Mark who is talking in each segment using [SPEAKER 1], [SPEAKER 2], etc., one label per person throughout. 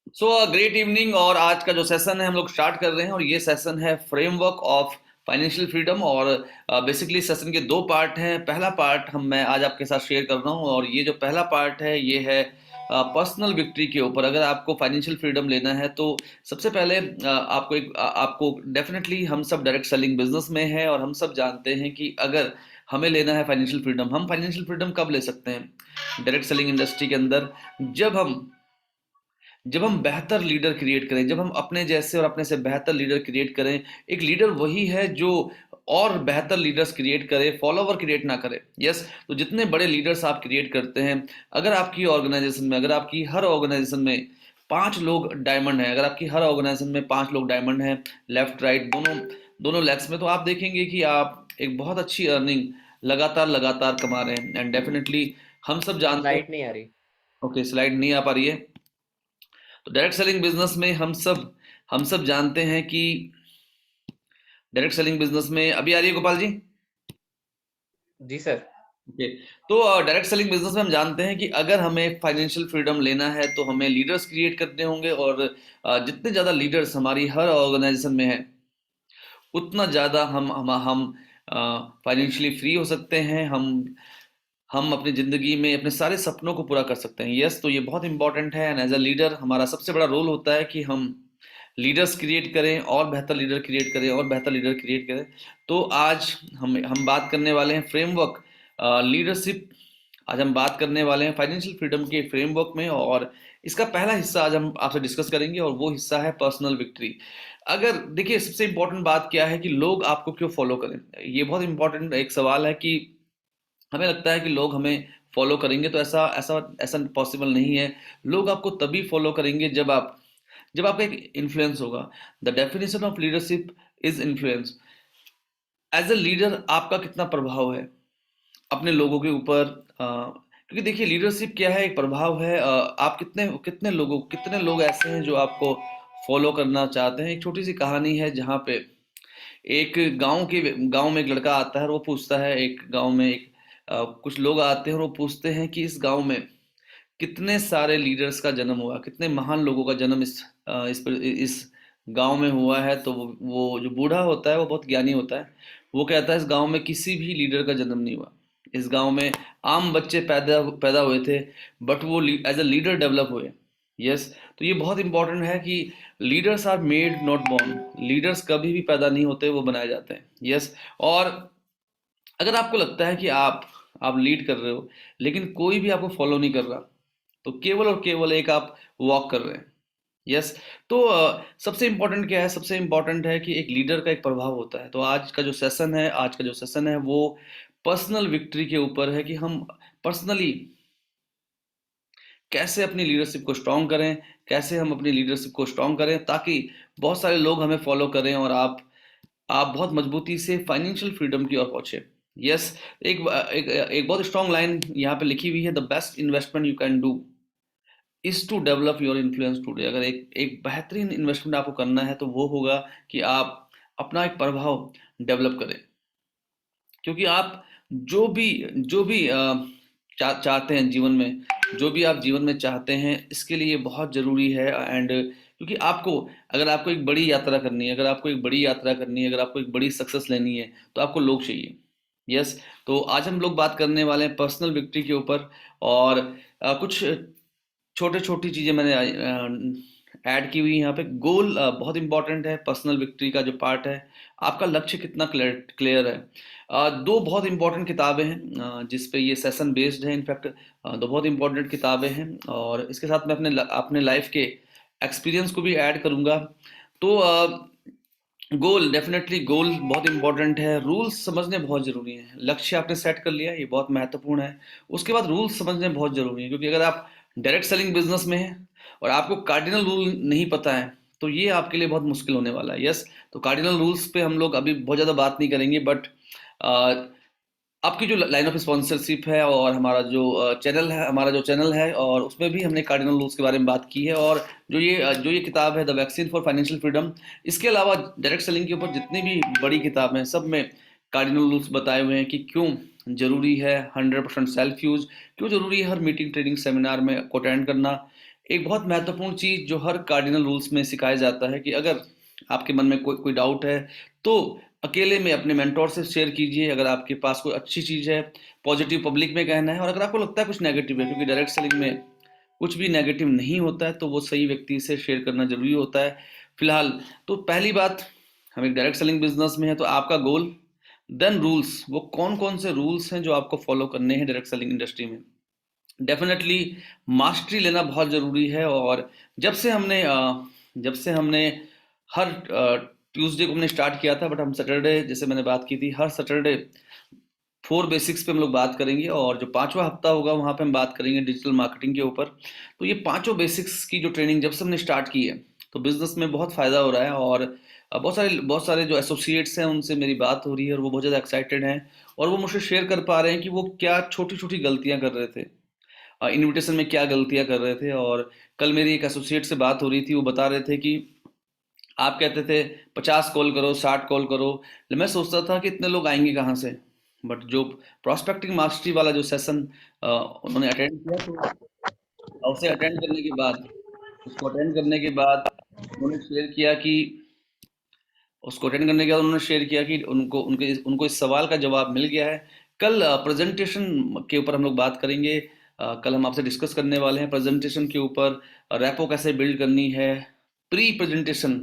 [SPEAKER 1] So great evening. और आज का जो सेशन है हम लोग स्टार्ट कर रहे हैं, और ये सेशन है फ्रेमवर्क ऑफ फाइनेंशियल फ्रीडम। और बेसिकली सेशन के दो पार्ट हैं। पहला पार्ट मैं आज आपके साथ शेयर कर रहा हूँ, और ये जो पहला पार्ट है ये है पर्सनल विक्ट्री के ऊपर। अगर आपको फाइनेंशियल फ्रीडम लेना है तो सबसे पहले आपको डेफिनेटली, हम सब डायरेक्ट सेलिंग बिजनेस में है और हम सब जानते हैं कि अगर हमें लेना है फाइनेंशियल फ्रीडम, हम फाइनेंशियल फ्रीडम कब ले सकते हैं डायरेक्ट सेलिंग इंडस्ट्री के अंदर? जब हम जब हम बेहतर लीडर क्रिएट करें, जब हम अपने जैसे और अपने से बेहतर लीडर क्रिएट करें। एक लीडर वही है जो और बेहतर लीडर्स क्रिएट करे, फॉलोवर क्रिएट ना करे। यस, तो जितने बड़े लीडर्स आप क्रिएट करते हैं, अगर आपकी ऑर्गेनाइजेशन में, अगर आपकी हर ऑर्गेनाइजेशन में 5 लोग डायमंड हैं, अगर आपकी हर ऑर्गेनाइजेशन में 5 लोग डायमंड हैं, लेफ्ट राइट दोनों दोनों लेग्स में, तो आप देखेंगे कि आप एक बहुत अच्छी अर्निंग लगातार लगातार कमा रहे हैं। एंड डेफिनेटली हम सब जानते हैं।
[SPEAKER 2] लाइट नहीं आ रही।
[SPEAKER 1] ओके, स्लाइड नहीं आ पा रही है। तो डायरेक्ट सेलिंग बिजनेस में हम सब जानते हैं कि डायरेक्ट सेलिंग बिजनेस में अभी आ रही है गोपाल जी?
[SPEAKER 2] जी सर।
[SPEAKER 1] ओके। तो डायरेक्ट सेलिंग बिजनेस में हम जानते हैं कि अगर हमें फाइनेंशियल फ्रीडम लेना है तो हमें लीडर्स क्रिएट करने होंगे। और जितने ज़्यादा लीडर्स हमारी हर ऑर्गेनाइजेशन में है, उतना ज़्यादा हम फाइनेंशियली फ्री हो सकते हैं। हम अपनी ज़िंदगी में अपने सारे सपनों को पूरा कर सकते हैं। यस, तो ये बहुत इंपॉर्टेंट है। एंड एज अ लीडर हमारा सबसे बड़ा रोल होता है कि हम लीडर्स क्रिएट करें, और बेहतर लीडर क्रिएट करें, और बेहतर लीडर क्रिएट करें। तो आज हम बात करने वाले हैं फ्रेमवर्क, लीडरशिप। आज हम बात करने वाले हैं फाइनेंशियल फ्रीडम के फ्रेमवर्क में, और इसका पहला हिस्सा आज हम आपसे डिस्कस करेंगे, और वो हिस्सा है पर्सनल विक्ट्री। अगर देखिए, सबसे इंपॉर्टेंट बात क्या है कि लोग आपको क्यों फॉलो करें? ये बहुत इंपॉर्टेंट एक सवाल है कि हमें लगता है कि लोग हमें फॉलो करेंगे, तो ऐसा ऐसा ऐसा पॉसिबल नहीं है। लोग आपको तभी फॉलो करेंगे जब आपका एक इन्फ्लुएंस होगा। The definition of leadership is influence. As a leader आपका कितना प्रभाव है अपने लोगों के ऊपर? क्योंकि देखिए, लीडरशिप क्या है? एक प्रभाव है। आप कितने लोग ऐसे हैं जो आपको फॉलो करना चाहते हैं। एक छोटी सी कहानी है जहाँ पे एक गांव में एक लड़का आता है, और वो पूछता है, एक गांव में कुछ लोग आते हैं और वो पूछते हैं कि इस गांव में कितने सारे लीडर्स का जन्म हुआ, कितने महान लोगों का जन्म इस गांव में हुआ है। तो वो जो बूढ़ा होता है वो बहुत ज्ञानी होता है। वो कहता है इस गांव में किसी भी लीडर का जन्म नहीं हुआ। इस गांव में आम बच्चे पैदा पैदा हुए थे, बट वो एज अ लीडर डेवलप हुए। यस, तो ये बहुत इंपॉर्टेंट है कि leaders are made not born. Leaders कभी भी पैदा नहीं होते, वो बनाए जाते हैं। यस, और अगर आपको लगता है कि आप लीड कर रहे हो, लेकिन कोई भी आपको फॉलो नहीं कर रहा, तो केवल और केवल एक आप वॉक कर रहे हैं। यस, तो सबसे इंपॉर्टेंट क्या है? सबसे इंपॉर्टेंट है कि एक लीडर का एक प्रभाव होता है। तो आज का जो सेशन है वो पर्सनल विक्ट्री के ऊपर है, कि हम पर्सनली कैसे अपनी लीडरशिप को स्ट्रांग करें, कैसे हम अपनी लीडरशिप को स्ट्रांग करें ताकि बहुत सारे लोग हमें फॉलो करें, और आप बहुत मजबूती से फाइनेंशियल फ्रीडम की ओर पहुंचे। यस, एक बहुत स्ट्रांग लाइन यहाँ पे लिखी हुई है, the best investment you can do is to develop your influence today. अगर एक एक बेहतरीन इन्वेस्टमेंट आपको करना है तो वो होगा कि आप अपना एक प्रभाव डेवलप करें। क्योंकि आप जो भी चाहते हैं जीवन में, जो भी आप जीवन में चाहते हैं, इसके लिए बहुत ज़रूरी है। एंड क्योंकि अगर आपको एक बड़ी यात्रा करनी है, अगर आपको एक बड़ी सक्सेस लेनी है, तो आपको लोग चाहिए। यस, तो आज हम लोग बात करने वाले हैं पर्सनल विक्ट्री के ऊपर। और कुछ छोटे छोटी चीज़ें मैंने ऐड की हुई यहाँ पे। गोल बहुत इंपॉर्टेंट है। पर्सनल विक्ट्री का जो पार्ट है, आपका लक्ष्य कितना क्लियर है। दो बहुत इंपॉर्टेंट किताबें हैं जिस पे ये सेशन बेस्ड है। इनफैक्ट दो बहुत इंपॉर्टेंट किताबें हैं, और इसके साथ मैं अपने लाइफ के एक्सपीरियंस को भी ऐड करूँगा। तो गोल बहुत इंपॉर्टेंट है। रूल्स समझने बहुत ज़रूरी हैं। लक्ष्य आपने सेट कर लिया, ये बहुत महत्वपूर्ण है। उसके बाद रूल्स समझने बहुत ज़रूरी है, क्योंकि अगर आप डायरेक्ट सेलिंग बिजनेस में हैं और आपको कार्डिनल रूल नहीं पता है, तो ये आपके लिए बहुत मुश्किल होने वाला है। यस, तो कार्डिनल रूल्स पे हम लोग अभी बहुत ज़्यादा बात नहीं करेंगे, बट आपकी जो लाइन ऑफ स्पॉन्सरशिप है, और हमारा जो चैनल है, और उसमें भी हमने कार्डिनल रूल्स के बारे में बात की है। और जो ये किताब है, the vaccine for financial freedom, इसके अलावा डायरेक्ट सेलिंग के ऊपर जितनी भी बड़ी किताब हैं, सब में कार्डिनल रूल्स बताए हुए हैं कि क्यों जरूरी है 100% सेल्फ यूज, क्यों जरूरी है हर मीटिंग ट्रेनिंग सेमिनार में को अटेंड करना, एक बहुत महत्वपूर्ण चीज जो हर कार्डिनल रूल्स में सिखाया जाता है कि अगर आपके मन में कोई कोई डाउट है तो अकेले में अपने मेंटोर से शेयर कीजिए। अगर आपके पास कोई अच्छी चीज है, पॉजिटिव पब्लिक में कहना है, और अगर आपको लगता है कुछ नेगेटिव है, क्योंकि डायरेक्ट सेलिंग में कुछ भी नेगेटिव नहीं होता है, तो वो सही व्यक्ति से शेयर करना जरूरी होता है फिलहाल। तो पहली बात, हम एक डायरेक्ट सेलिंग बिजनेस में है तो आपका गोल, देन रूल्स, वो कौन कौन से रूल्स हैं जो आपको फॉलो करने हैं डायरेक्ट सेलिंग इंडस्ट्री में। डेफिनेटली मास्टरी लेना बहुत ज़रूरी है। और जब से हमने हर ट्यूसडे को हमने स्टार्ट किया था, बट हम सैटरडे, जैसे मैंने बात की थी, हर सैटरडे 4 बेसिक्स पे हम लोग बात करेंगे, और जो 5वां हफ्ता होगा वहाँ पे हम बात करेंगे डिजिटल मार्केटिंग के ऊपर। तो ये पांचों बेसिक्स की जो ट्रेनिंग जब से हमने स्टार्ट की है, तो बिजनेस में बहुत फ़ायदा हो रहा है। और बहुत सारे जो एसोसिएट्स हैं उनसे मेरी बात हो रही है, और वो बहुत ज़्यादा एक्साइटेड हैं, और वो मुझसे शेयर कर पा रहे हैं कि वो क्या छोटी छोटी गलतियां कर रहे थे, इनविटेशन में क्या गलतियां कर रहे थे। और कल मेरी एक एसोसिएट से बात हो रही थी, वो बता रहे थे कि आप कहते थे 50 कॉल करो, 60 कॉल करो। मैं सोचता था कि इतने लोग आएंगे कहाँ से, बट जो प्रॉस्पेक्टिंग मास्टरी वाला जो सेशन उन्होंने अटेंड किया, तो उसे अटेंड करने के बाद उसको अटेंड करने के बाद उन्होंने शेयर किया कि उसको अटेंड करने के बाद उन्होंने शेयर किया कि उनको इस सवाल का जवाब मिल गया है। कल प्रेजेंटेशन के ऊपर हम लोग बात करेंगे। कल हम आपसे डिस्कस करने वाले हैं प्रेजेंटेशन के ऊपर, रैपो कैसे बिल्ड करनी है, प्री प्रेजेंटेशन,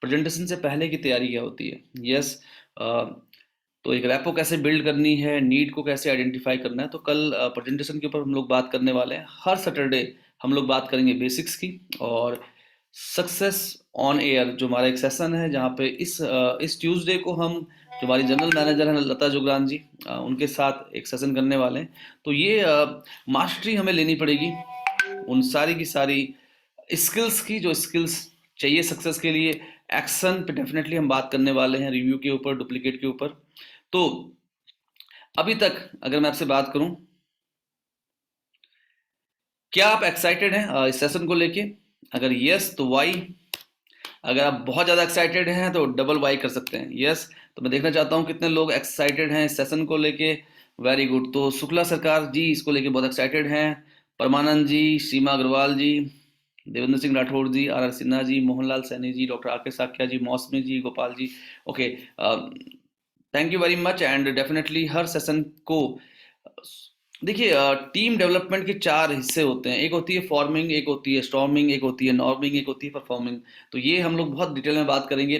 [SPEAKER 1] प्रेजेंटेशन से पहले की तैयारी क्या होती है। यस, तो एक रैपो कैसे बिल्ड करनी है, नीड को कैसे आइडेंटिफाई करना है। तो कल प्रेजेंटेशन के ऊपर हम लोग बात करने वाले हैं। हर सैटरडे हम लोग बात करेंगे बेसिक्स की। और सक्सेस ऑन एयर जो हमारा एक सेशन है, जहाँ पे इस ट्यूसडे को हम, जो हमारी जनरल मैनेजर हैं लता जुगरान जी, उनके साथ एक सेशन करने वाले हैं। तो ये मास्टरी हमें लेनी पड़ेगी उन सारी की सारी स्किल्स की, जो स्किल्स चाहिए सक्सेस के लिए। एक्शन पे डेफिनेटली हम बात करने वाले हैं, रिव्यू के ऊपर, डुप्लीकेट के ऊपर। तो अभी तक अगर मैं आपसे बात करूं, क्या आप एक्साइटेड हैं इस सेशन को लेके? अगर यस तो वाई, अगर आप बहुत ज़्यादा एक्साइटेड हैं तो डबल वाई कर सकते हैं। यस, तो मैं देखना चाहता हूँ कितने लोग एक्साइटेड हैं इस सेशन को लेके। वेरी गुड, तो शुक्ला सरकार जी इसको लेके बहुत एक्साइटेड हैं, Parmanand ji, Seema Agarwal ji, Devendra Singh Rathore ji, R R Sinha ji, Mohanlal Saini ji, doctor R K Sakya ji, Mausami ji, Gopal ji. Okay, thank you very much. And definitely हर सेशन को देखिए, टीम डेवलपमेंट के 4 हिस्से होते हैं। एक होती है फॉर्मिंग, एक होती है स्टॉर्मिंग, एक होती है नॉर्मिंग, एक होती है परफॉर्मिंग। तो ये हम लोग बहुत डिटेल में बात करेंगे।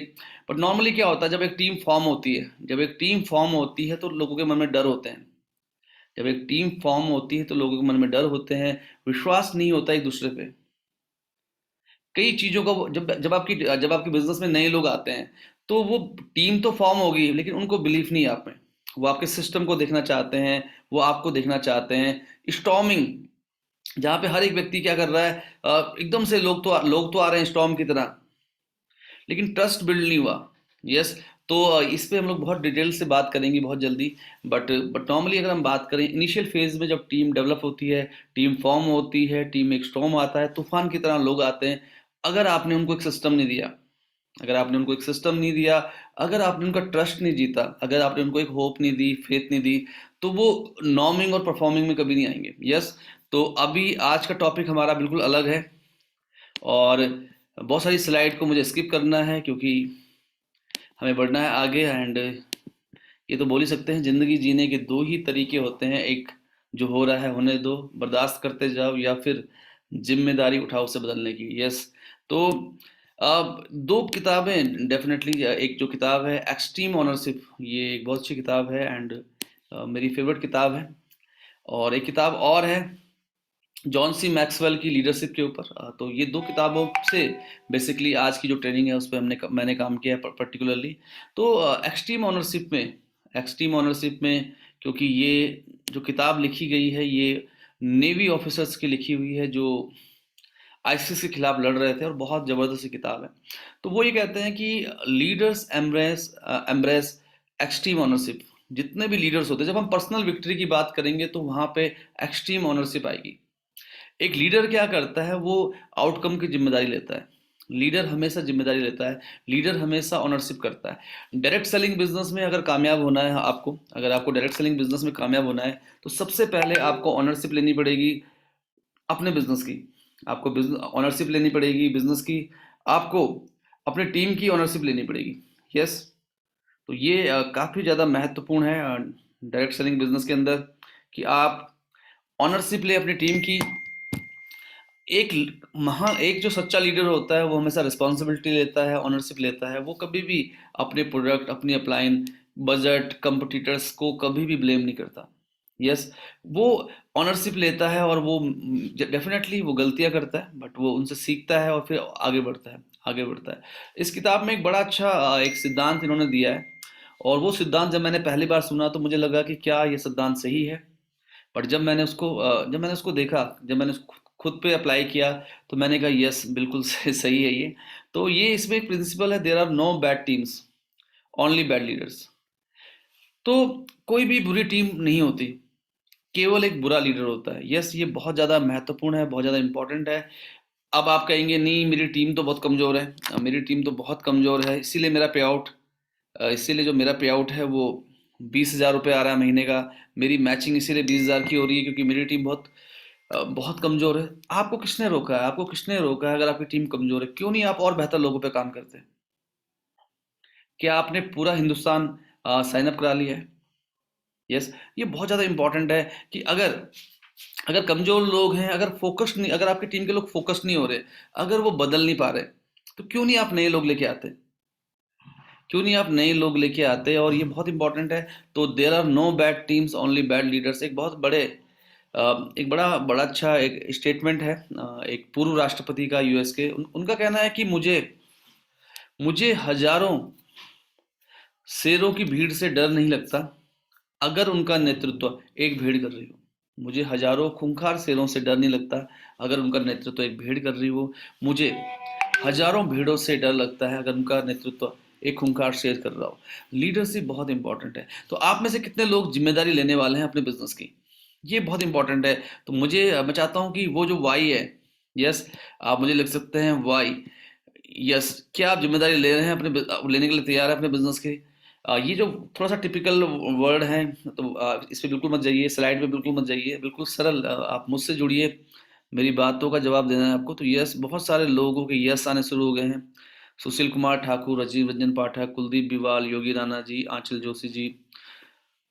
[SPEAKER 1] बट नॉर्मली क्या होता है, जब एक टीम फॉर्म होती है, तो लोगों के मन में डर होते हैं। जब एक टीम फॉर्म होती है तो लोगों के मन में डर होते हैं, विश्वास नहीं होता एक दूसरे पे। कई चीज़ों का जब आपकी बिजनेस में नए लोग आते हैं, तो वो टीम तो फॉर्म होगी, लेकिन उनको बिलीफ नहीं है आप में। वो आपके सिस्टम को देखना चाहते हैं, वो आपको देखना चाहते हैं। स्टॉर्मिंग, जहाँ पे हर एक व्यक्ति क्या कर रहा है, एकदम से लोग तो आ रहे हैं स्टॉर्म की तरह, लेकिन ट्रस्ट बिल्ड नहीं हुआ। यस, तो इस पे हम लोग बहुत डिटेल से बात करेंगे बहुत जल्दी। बट नॉर्मली अगर हम बात करें इनिशियल फेज में, जब टीम डेवलप होती है, टीम फॉर्म होती है, टीम में एक स्टॉर्म आता है, तूफान की तरह लोग आते हैं। अगर आपने उनको एक सिस्टम नहीं दिया, अगर आपने उनका ट्रस्ट नहीं जीता, अगर आपने उनको एक होप नहीं दी, फेथ नहीं दी, तो वो नॉर्मिंग और परफॉर्मिंग में कभी नहीं आएंगे। यस, तो अभी आज का टॉपिक हमारा बिल्कुल अलग है, और बहुत सारी स्लाइड को मुझे स्किप करना है क्योंकि हमें बढ़ना है आगे। एंड ये तो बोल ही सकते हैं, जिंदगी जीने के 2 ही तरीके होते हैं, एक जो हो रहा है होने दो, बर्दाश्त करते जाओ, या फिर जिम्मेदारी उठाओ उसे बदलने की। यस, तो अब 2 किताबें डेफिनेटली, एक जो किताब है एक्सट्रीम ओनरशिप, ये एक बहुत अच्छी किताब है, एंड मेरी फेवरेट किताब है। और एक किताब और है जॉन सी मैक्सवेल की लीडरशिप के ऊपर। तो ये 2 किताबों से बेसिकली आज की जो ट्रेनिंग है उस पर मैंने काम किया है पर्टिकुलरली। तो एक्सट्रीम ऑनरशिप में क्योंकि ये जो किताब लिखी गई है, ये नेवी ऑफिसर्स की लिखी हुई है जो आईसिस के खिलाफ लड़ रहे थे, और बहुत ज़बरदस्त किताब है। तो वो ये कहते हैं कि लीडर्स एम्ब्रेस एक्सट्रीम ऑनरशिप। जितने भी लीडर्स होते हैं, जब हम पर्सनल विक्ट्री की बात करेंगे तो वहाँ पे एक्सट्रीम ऑनरशिप आएगी। एक लीडर क्या करता है, वो आउटकम की जिम्मेदारी लेता है। लीडर हमेशा जिम्मेदारी लेता है, लीडर हमेशा ऑनरशिप करता है। डायरेक्ट सेलिंग बिजनेस में अगर कामयाब होना है आपको, अगर आपको डायरेक्ट सेलिंग बिजनेस में कामयाब होना है, तो सबसे पहले आपको ऑनरशिप लेनी पड़ेगी अपने बिजनेस की। आपको बिजनेस ऑनरशिप लेनी पड़ेगी बिजनेस की, आपको अपने टीम की ऑनरशिप लेनी पड़ेगी। यस, तो ये काफ़ी ज़्यादा महत्वपूर्ण है डायरेक्ट सेलिंग बिजनेस के अंदर कि आप ऑनरशिप ले अपनी टीम की। एक जो सच्चा लीडर होता है वो हमेशा रिस्पॉन्सिबिलिटी लेता है, ऑनरशिप लेता है। वो कभी भी अपने प्रोडक्ट, अपनी अपलाइन, बजट, कंपटीटर्स को कभी भी ब्लेम नहीं करता। यस, वो ऑनरशिप लेता है और वो डेफिनेटली वो गलतियां करता है, बट वो उनसे सीखता है और फिर आगे बढ़ता है, आगे बढ़ता है। इस किताब में एक बड़ा अच्छा एक सिद्धांत इन्होंने दिया है, और वो सिद्धांत जब मैंने पहली बार सुना तो मुझे लगा कि क्या ये सिद्धांत सही है। बट जब मैंने उसको देखा, जब मैंने उसको खुद पे अप्लाई किया, तो मैंने कहा यस, बिल्कुल सही है ये। तो ये इसमें एक प्रिंसिपल है, there are no bad teams, only bad leaders. तो कोई भी बुरी टीम नहीं होती, केवल एक बुरा लीडर होता है। यस, ये बहुत ज़्यादा महत्वपूर्ण है, बहुत ज़्यादा इंपॉर्टेंट है। अब आप कहेंगे नहीं, मेरी टीम तो बहुत कमज़ोर है, मेरी टीम तो बहुत कमज़ोर है, इसीलिए जो मेरा पे आउट है वो 20,000 रुपये आ रहा है महीने का। मेरी मैचिंग इसीलिए 20,000 की हो रही है क्योंकि मेरी टीम बहुत कमज़ोर है। आपको किसने रोका है? आपको किसने रोका है? अगर आपकी टीम कमज़ोर है, क्यों नहीं आप और बेहतर लोगों पे काम करते? क्या आपने पूरा हिंदुस्तान साइन अप करा लिया है? यस, ये बहुत ज़्यादा इंपॉर्टेंट है कि अगर अगर कमज़ोर लोग हैं, अगर आपकी टीम के लोग फोकस्ड नहीं हो रहे, अगर वो बदल नहीं पा रहे, तो क्यों नहीं आप नए लोग लेके आते? क्यों नहीं आप नए लोग लेके आते? और ये बहुत इंपॉर्टेंट है। तो there are no bad teams, only bad leaders, एक बड़ा बड़ा अच्छा एक स्टेटमेंट है एक पूर्व राष्ट्रपति का, यूएस के। उनका कहना है कि मुझे मुझे हजारों शेरों की भीड़ से डर नहीं लगता अगर उनका नेतृत्व एक भेड़ कर रही हो। मुझे हजारों खूंखार शेरों से डर नहीं लगता अगर उनका नेतृत्व एक भेड़ कर रही हो। मुझे हजारों भीड़ों से डर लगता है अगर उनका नेतृत्व एक खूंखार शेर कर रहा हो। लीडरशिप बहुत इंपॉर्टेंट है। तो आप में से कितने लोग जिम्मेदारी लेने वाले हैं अपने बिजनेस की? ये बहुत इंपॉर्टेंट है। तो मैं चाहता हूं कि वो जो वाई है, यस, आप मुझे लिख सकते हैं वाई। यस, क्या आप जिम्मेदारी ले रहे हैं लेने के लिए तैयार है अपने बिजनेस के? ये जो थोड़ा सा टिपिकल वर्ड है, तो इस पे बिल्कुल मत जाइए, स्लाइड पे बिल्कुल मत जाइए, बिल्कुल सरल आप मुझसे जुड़िए, मेरी बातों का जवाब देना है आपको। तो यस, बहुत सारे लोगों के यस आने शुरू हो गए हैं। सुशील कुमार ठाकुर, राजीव रंजन पाठक, कुलदीप बिवाल, योगी राणा जी, आंचल जोशी जी।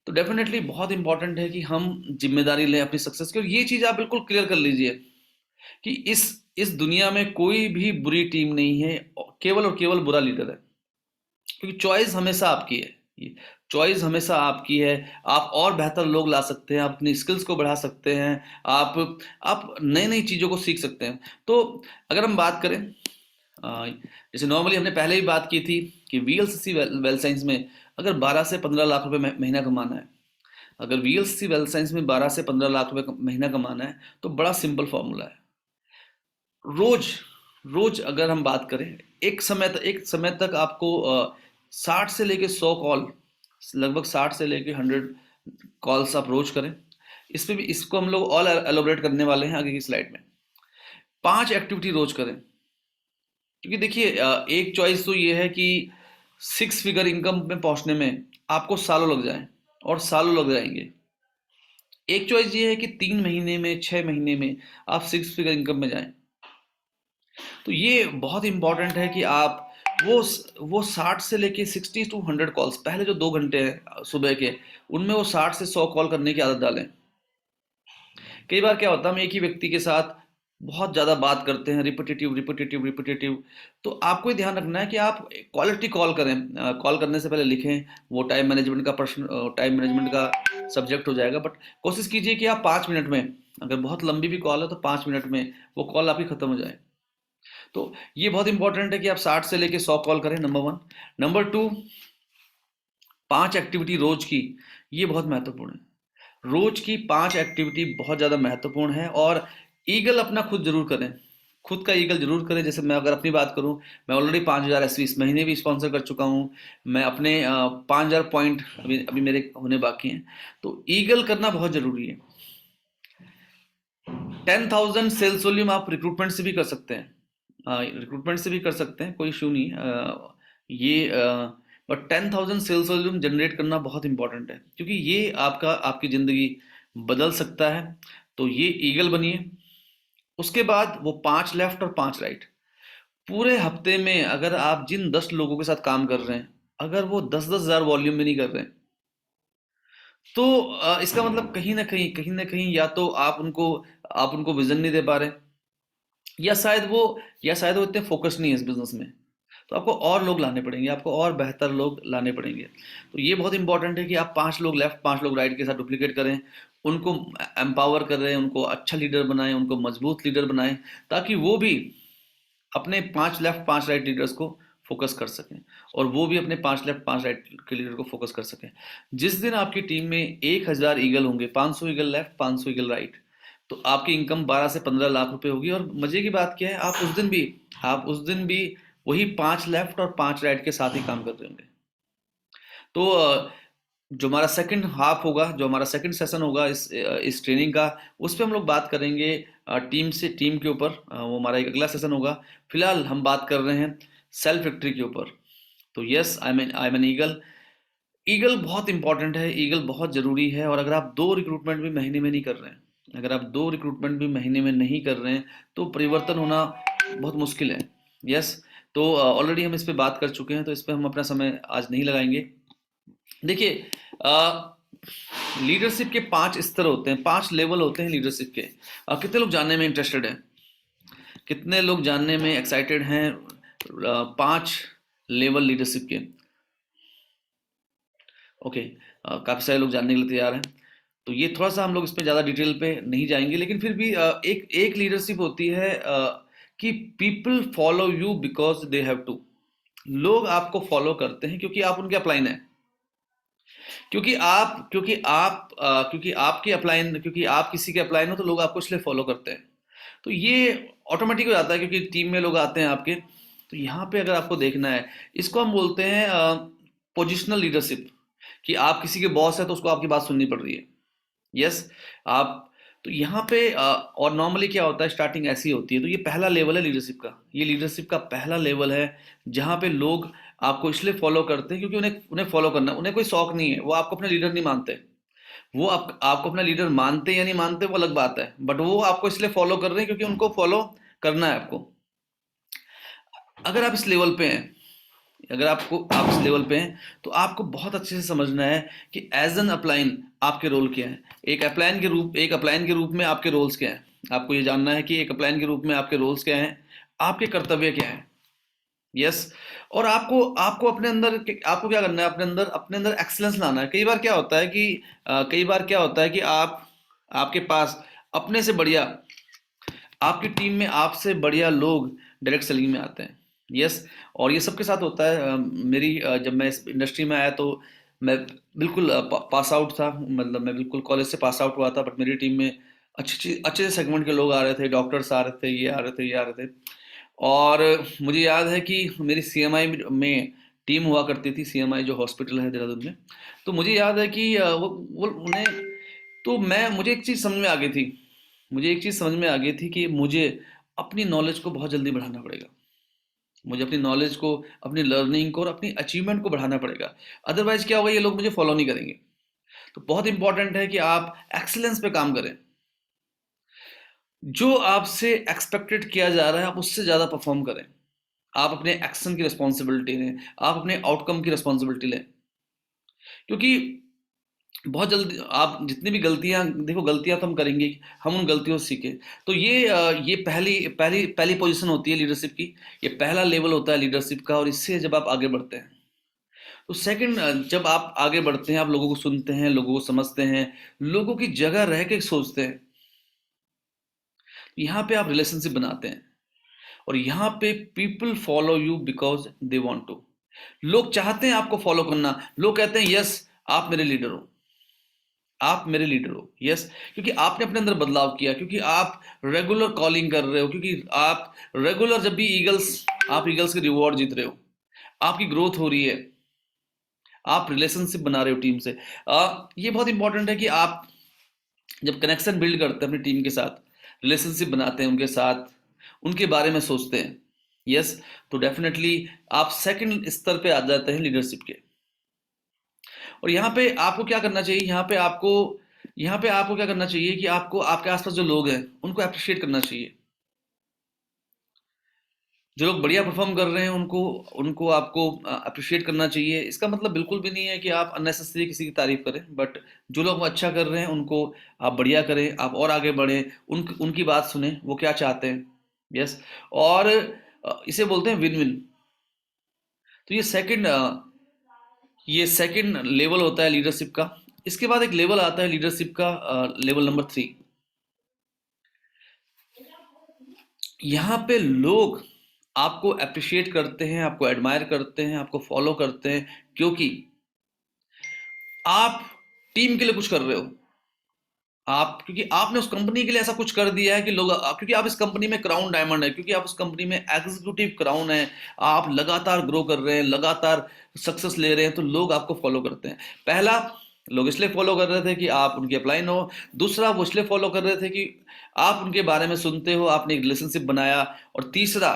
[SPEAKER 1] तो डेफिनेटली बहुत इंपॉर्टेंट है कि हम जिम्मेदारी लें अपनी सक्सेस की। और ये चीज आप बिल्कुल क्लियर कर लीजिए कि इस दुनिया में कोई भी बुरी टीम नहीं है, केवल और केवल बुरा लीडर है। क्योंकि चॉइस हमेशा आपकी है, ये चॉइस हमेशा आपकी है। आप और बेहतर लोग ला सकते हैं, आप अपनी स्किल्स को बढ़ा सकते हैं, आप नई नई चीज़ों को सीख सकते हैं। तो अगर हम बात करें, जैसे नॉर्मली हमने पहले भी बात की थी कि वीएलसीसी वेल साइंस में अगर 12 से 15 लाख रुपए महीना कमाना है, अगर वीएलसीसी वेल साइंस में 12 से 15 लाख रुपए महीना कमाना है, तो बड़ा सिंपल फॉर्मूला है। रोज रोज अगर हम बात करें, एक समय तक आपको 60 से लेके 100 कॉल, लगभग 60 से लेके 100 कॉल्स आप रोज करें। इस पे भी इसको हम लोग ऑल एलोबरेट करने वाले हैं आगे की स्लाइड में। 5 एक्टिविटी रोज करें, क्योंकि देखिए एक चॉइस तो ये है कि 6 फिगर इनकम में पहुंचने में आपको सालों लग जाएं, और सालों लग जाएंगे। एक चॉइस ये है कि 3 महीने में, 6 महीने में आप 6 फिगर इनकम में जाएं। तो ये बहुत इंपॉर्टेंट है कि आप वो 60 से लेके 60 to 100 कॉल्स, पहले जो 2 घंटे हैं सुबह के, उनमें वो 60 से 100 कॉल करने की आदत डालें। कई बार क्या होता है, हम एक ही व्यक्ति के साथ बहुत ज़्यादा बात करते हैं, रिपीटेटिव रिपीटेटिव रिपीटेटिव। तो आपको ये ध्यान रखना है कि आप क्वालिटी कॉल करें। कॉल करने से पहले लिखें, वो टाइम मैनेजमेंट का सब्जेक्ट हो जाएगा। बट कोशिश कीजिए कि आप 5 मिनट में, अगर बहुत लंबी भी कॉल है तो 5 मिनट में वो कॉल आपकी खत्म हो जाए। तो ये बहुत इंपॉर्टेंट है कि आप 60 से लेके 100 कॉल करें, नंबर 1। नंबर 2, 5 एक्टिविटी रोज की, ये बहुत महत्वपूर्ण है। रोज की 5 एक्टिविटी बहुत ज़्यादा महत्वपूर्ण है। और ईगल अपना खुद जरूर करें, खुद का ईगल जरूर करें। जैसे मैं अगर अपनी बात करूं, मैं ऑलरेडी 5,000 एसवी इस महीने भी स्पॉन्सर कर चुका हूं। मैं अपने 5,000 पॉइंट अभी अभी मेरे होने बाकी हैं। तो ईगल करना बहुत जरूरी है। 10,000 सेल्स वॉल्यूम आप रिक्रूटमेंट से भी कर सकते हैं, रिक्रूटमेंट से भी कर सकते हैं, कोई इशू नहीं ये बट 10,000 सेल्स वॉल्यूम जनरेट करना बहुत इंपॉर्टेंट है, क्योंकि ये आपकी ज़िंदगी बदल सकता है। तो ये ईगल बनिए। उसके बाद वो 5 लेफ्ट और 5 राइट। पूरे हफ्ते में अगर आप जिन 10 लोगों के साथ काम कर रहे हैं, अगर वो 10,000 वॉल्यूम में नहीं कर रहे हैं, तो इसका मतलब कहीं ना कहीं या तो आप उनको विजन नहीं दे पा रहे, या शायद वो इतने फोकस नहीं है इस बिजनेस में। तो आपको और लोग लाने पड़ेंगे, आपको और बेहतर लोग लाने पड़ेंगे। तो ये बहुत इंपॉर्टेंट है कि आप 5 लोग लेफ्ट 5 लोग राइट के साथ डुप्लीकेट करें, उनको एम्पावर करें, उनको अच्छा लीडर बनाएं, उनको मजबूत लीडर बनाएं, ताकि वो भी अपने 5 लेफ्ट 5 राइट लीडर्स को फोकस कर सकें, और वो भी अपने 5 लेफ्ट 5 राइट के लीडर को फोकस कर सकें। जिस दिन आपकी टीम में 1,000 ईगल होंगे, 500 ईगल लेफ्ट 500 ईगल राइट, तो आपकी इनकम 12 से 15 लाख रुपए होगी। और मजे की बात क्या है, आप उस दिन भी वही 5 लेफ्ट और 5 राइट के साथ ही काम कर रहे होंगे। तो जो हमारा सेकंड हाफ होगा, जो हमारा सेकंड सेशन होगा इस ट्रेनिंग का, उस पर हम लोग बात करेंगे टीम के ऊपर। वो हमारा एक अगला सेशन होगा। फिलहाल हम बात कर रहे हैं सेल्फ विक्ट्री के ऊपर। तो yes, I am an eagle. Eagle बहुत इंपॉर्टेंट है, ईगल बहुत ज़रूरी है। और अगर आप 2 रिक्रूटमेंट भी महीने में नहीं कर रहे हैं, अगर आप 2 रिक्रूटमेंट भी महीने में नहीं कर रहे हैं, तो परिवर्तन होना बहुत मुश्किल है। यस। तो ऑलरेडी हम इस पे बात कर चुके हैं, तो इस पे हम अपना समय आज नहीं लगाएंगे। देखिए, लीडरशिप के 5 स्तर होते हैं, 5 लेवल होते हैं लीडरशिप के। कितने लोग जानने में इंटरेस्टेड हैं? कितने लोग जानने में एक्साइटेड हैं 5 लेवल लीडरशिप के? ओके, काफ़ी सारे लोग जानने के लिए तैयार हैं। तो ये थोड़ा सा हम लोग इस पे ज़्यादा डिटेल पे नहीं जाएंगे, लेकिन फिर भी एक एक लीडरशिप होती है कि people follow you because they have to. लोग आपको फॉलो करते हैं क्योंकि आप उनके अपलाइन हैं, क्योंकि आप किसी के अपलाइन हो, तो लोग आपको इसलिए फॉलो करते हैं। तो ये ऑटोमेटिक हो जाता है क्योंकि टीम में लोग आते हैं आपके। तो यहाँ पे अगर आपको देखना है, इसको हम बोलते हैं पोजिशनल लीडरशिप, कि आप किसी के बॉस है तो उसको आपकी बात सुननी पड़ रही है। यस। आप तो यहाँ पे और नॉर्मली क्या होता है, स्टार्टिंग ऐसी होती है। तो ये पहला लेवल है लीडरशिप का, ये लीडरशिप का पहला लेवल है, जहाँ पे लोग आपको इसलिए फॉलो करते हैं क्योंकि उन्हें उन्हें फॉलो करना, उन्हें कोई शौक नहीं है, वो आपको अपना लीडर नहीं मानते। वो आपको अपना लीडर मानते या नहीं मानते वो अलग बात है, बट वो आपको इसलिए फॉलो कर रहे हैं क्योंकि उनको फॉलो करना है आपको। अगर आप इस लेवल पे हैं, आप इस लेवल पे हैं, तो आपको बहुत अच्छे से समझना है कि एज एन अपलाइन आपके रोल क्या है। एक अपलाइन के रूप में आपके रोल्स क्या हैं। आपको ये जानना है कि एक अपलाइन के रूप में आपके रोल्स क्या हैं, आपके कर्तव्य क्या हैं। यस। और आपको आपको अपने अंदर आपको क्या करना है, अपने अंदर एक्सीलेंस लाना है। कई बार क्या होता है कि आपके पास अपने से बढ़िया, आपकी टीम में आपसे बढ़िया लोग डायरेक्ट सेलिंग में आते हैं। यस। और ये सबके साथ होता है। जब मैं इस इंडस्ट्री में आया, तो मैं बिल्कुल पास आउट था, मतलब मैं बिल्कुल कॉलेज से पास आउट हुआ था, बट मेरी टीम में अच्छे सेगमेंट के लोग आ रहे थे, डॉक्टर्स आ रहे थे, ये आ रहे थे। और मुझे याद है कि मेरी सीएमआई में टीम हुआ करती थी, सीएमआई जो हॉस्पिटल है देहरादून में। तो मुझे याद है कि वो उन्हें तो मैं मुझे एक चीज़ समझ में आ गई थी कि मुझे अपनी नॉलेज को बहुत जल्दी बढ़ाना पड़ेगा। मुझे अपनी नॉलेज को, अपनी लर्निंग को और अपनी अचीवमेंट को बढ़ाना पड़ेगा। अदरवाइज क्या होगा, ये लोग मुझे फॉलो नहीं करेंगे। तो बहुत इंपॉर्टेंट है कि आप एक्सीलेंस पे काम करें। जो आपसे एक्सपेक्टेड किया जा रहा है, आप उससे ज़्यादा परफॉर्म करें। आप अपने एक्शन की रिस्पॉन्सिबिलिटी लें, आप अपने आउटकम की रिस्पॉन्सिबिलिटी लें। क्योंकि बहुत जल्दी आप जितनी भी गलतियां, देखो गलतियां तो हम करेंगे, हम उन गलतियों से सीखें। तो ये पहली पहली पहली पोजीशन होती है लीडरशिप की। ये पहला लेवल होता है लीडरशिप का, और इससे जब आप आगे बढ़ते हैं, तो सेकंड, जब आप आगे बढ़ते हैं, आप लोगों को सुनते हैं, लोगों को समझते हैं, लोगों की जगह रह के सोचते हैं। यहाँ पे आप रिलेशनशिप बनाते हैं, और यहाँ पे people follow you because they want to. लोग चाहते हैं आपको फॉलो करना। लोग कहते हैं यस, आप मेरे लीडर हो, आप मेरे लीडर हो। यस। क्योंकि आपने अपने अंदर बदलाव किया, क्योंकि आप रेगुलर कॉलिंग कर रहे हो, क्योंकि आप रेगुलर जब भी आप ईगल्स के रिवॉर्ड जीत रहे हो, आपकी ग्रोथ हो रही है, आप रिलेशनशिप बना रहे हो टीम से। ये बहुत इंपॉर्टेंट है कि आप जब कनेक्शन बिल्ड करते हैं अपनी टीम के साथ, रिलेशनशिप बनाते हैं उनके साथ, उनके बारे में सोचते हैं। यस। तो डेफिनेटली आप सेकंड स्तर पे आ जाते हैं लीडरशिप के। और यहाँ पे आपको क्या करना चाहिए, यहाँ पे आपको क्या करना चाहिए कि आपको आपके आसपास जो लोग हैं उनको अप्रिशिएट करना चाहिए। जो लोग बढ़िया परफॉर्म कर रहे हैं उनको उनको आपको अप्रिशिएट करना चाहिए। इसका मतलब बिल्कुल भी नहीं है कि आप अननेसेसरी किसी की तारीफ करें, बट जो लोग अच्छा कर रहे हैं उनको आप बढ़िया करें, आप और आगे बढ़ें, उनकी बात सुने वो क्या चाहते हैं। यस। और इसे बोलते हैं विन विन। तो ये सेकंड लेवल होता है लीडरशिप का। इसके बाद एक लेवल आता है लीडरशिप का, लेवल नंबर 3। यहाँ पे लोग आपको अप्रिशिएट करते हैं, आपको एडमायर करते हैं, आपको फॉलो करते हैं, क्योंकि आप टीम के लिए कुछ कर रहे हो। आप क्योंकि आपने उस कंपनी के लिए ऐसा कुछ कर दिया है कि लोग, क्योंकि आप इस कंपनी में क्राउन डायमंड है, क्योंकि आप उस कंपनी में एग्जीक्यूटिव क्राउन है, आप लगातार ग्रो कर रहे हैं, लगातार सक्सेस ले रहे हैं, तो लोग आपको फॉलो करते हैं। पहला, लोग इसलिए फॉलो कर रहे थे कि आप उनके अपलाइन हो। दूसरा, वो इसलिए फॉलो कर रहे थे कि आप उनके बारे में सुनते हो, आपने एक रिलेशनशिप बनाया। और तीसरा,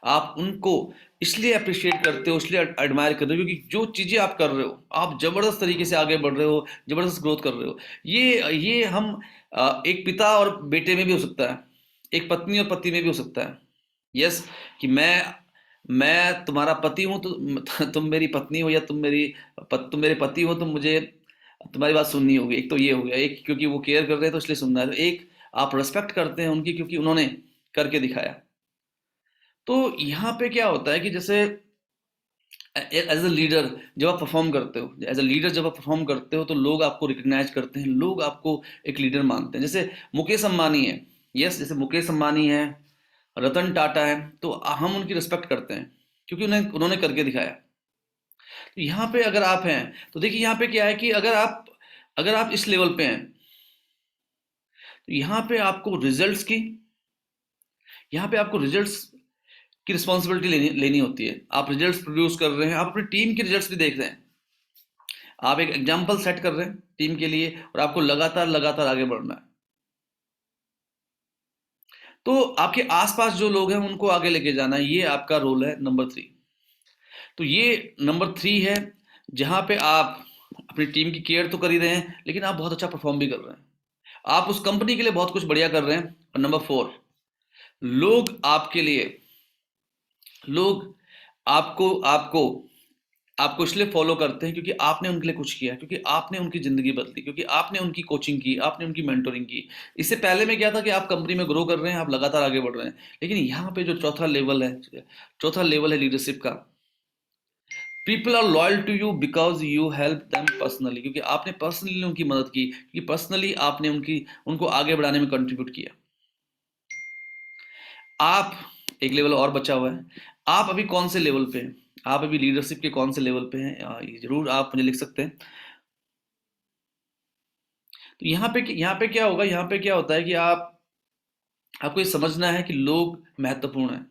[SPEAKER 1] आप उनको इसलिए अप्रिशिएट करते हो, इसलिए एडमायर कर रहे हो, क्योंकि जो चीज़ें आप कर रहे हो, आप ज़बरदस्त तरीके से आगे बढ़ रहे हो, ज़बरदस्त ग्रोथ कर रहे हो। ये हम एक पिता और बेटे में भी हो सकता है, एक पत्नी और पति में भी हो सकता है। यस। कि मैं तुम्हारा पति हूँ, तो तुम मेरी पत्नी हो, या तुम मेरे पति हो, तो मुझे तुम्हारी बात सुननी होगी। एक तो ये हो गया, एक क्योंकि वो केयर कर रहे हैं तो इसलिए सुनना है, तो एक आप रेस्पेक्ट करते हैं उनकी क्योंकि उन्होंने करके दिखाया। तो यहाँ पे क्या होता है कि जैसे एज अ लीडर जब आप परफॉर्म करते हो, एज अ लीडर जब आप परफॉर्म करते हो, तो लोग आपको रिकग्नाइज करते हैं, लोग आपको एक लीडर मानते हैं। जैसे मुकेश अंबानी है। यस, जैसे मुकेश अंबानी है, रतन टाटा है, तो हम उनकी रिस्पेक्ट करते हैं क्योंकि उन्होंने करके दिखाया। तो यहाँ पे अगर आप हैं, तो देखिए यहाँ पे क्या है कि अगर आप इस लेवल पे हैं, तो यहाँ पे आपको रिजल्ट्स की रिस्पॉन्सिबिलिटी लेनी होती है। आप रिजल्ट्स प्रोड्यूस कर रहे हैं, आप अपनी टीम के रिजल्ट्स भी देख रहे हैं, आप एक एग्जाम्पल सेट कर रहे हैं टीम के लिए, और आपको लगातार लगातार आगे बढ़ना है। तो आपके आसपास जो लोग हैं उनको आगे लेके जाना है, ये आपका रोल है नंबर 3। तो ये नंबर 3 है, जहां पे आप अपनी टीम की केयर तो कर ही रहे हैं, लेकिन आप बहुत अच्छा परफॉर्म भी कर रहे हैं, आप उस कंपनी के लिए बहुत कुछ बढ़िया कर रहे हैं। और नंबर 4, लोग आपके लिए लोग आपको आपको आपको इसलिए फॉलो करते हैं क्योंकि आपने उनके लिए कुछ किया, क्योंकि आपने उनकी ज़िंदगी बदली, क्योंकि आपने उनकी कोचिंग की, आपने उनकी मेंटोरिंग की। इससे पहले में क्या था कि आप कंपनी में ग्रो कर रहे हैं, आप लगातार आगे बढ़ रहे हैं, लेकिन यहाँ पे जो चौथा लेवल है लीडरशिप का, people are loyal to you because you help them personally, क्योंकि आपने पर्सनली उनकी मदद की, क्योंकि पर्सनली आपने उनको आगे बढ़ाने में कंट्रीब्यूट किया। आप, एक लेवल और बचा हुआ है, आप अभी कौन से लेवल पे हैं, आप अभी लीडरशिप के कौन से लेवल पे हैं, ये जरूर आप मुझे लिख सकते हैं। तो यहाँ पे क्या होगा, यहाँ पे क्या होता है कि आपको ये समझना है कि लोग महत्वपूर्ण हैं।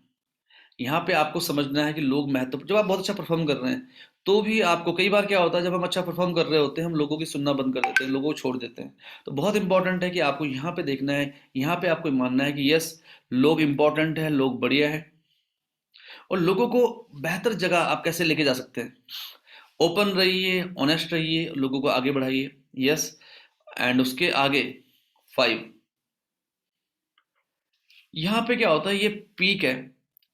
[SPEAKER 1] यहाँ पे आपको समझना है कि लोग महत्वपूर्ण, जब आप बहुत अच्छा परफॉर्म कर रहे हैं, तो भी आपको कई बार क्या होता है, जब हम अच्छा परफॉर्म कर रहे होते हैं, हम लोगों की सुनना बंद कर देते हैं, लोगों को छोड़ देते हैं। तो बहुत इंपॉर्टेंट है कि आपको यहाँ पे देखना है, यहाँ पे आपको मानना है कि यस, लोग इंपॉर्टेंट है, लोग बढ़िया है, और लोगों को बेहतर जगह आप कैसे लेके जा सकते हैं। ओपन रहिए, ऑनेस्ट रहिए, लोगों को आगे बढ़ाइए। यस। एंड उसके आगे 5, यहाँ पे क्या होता है, ये पीक है,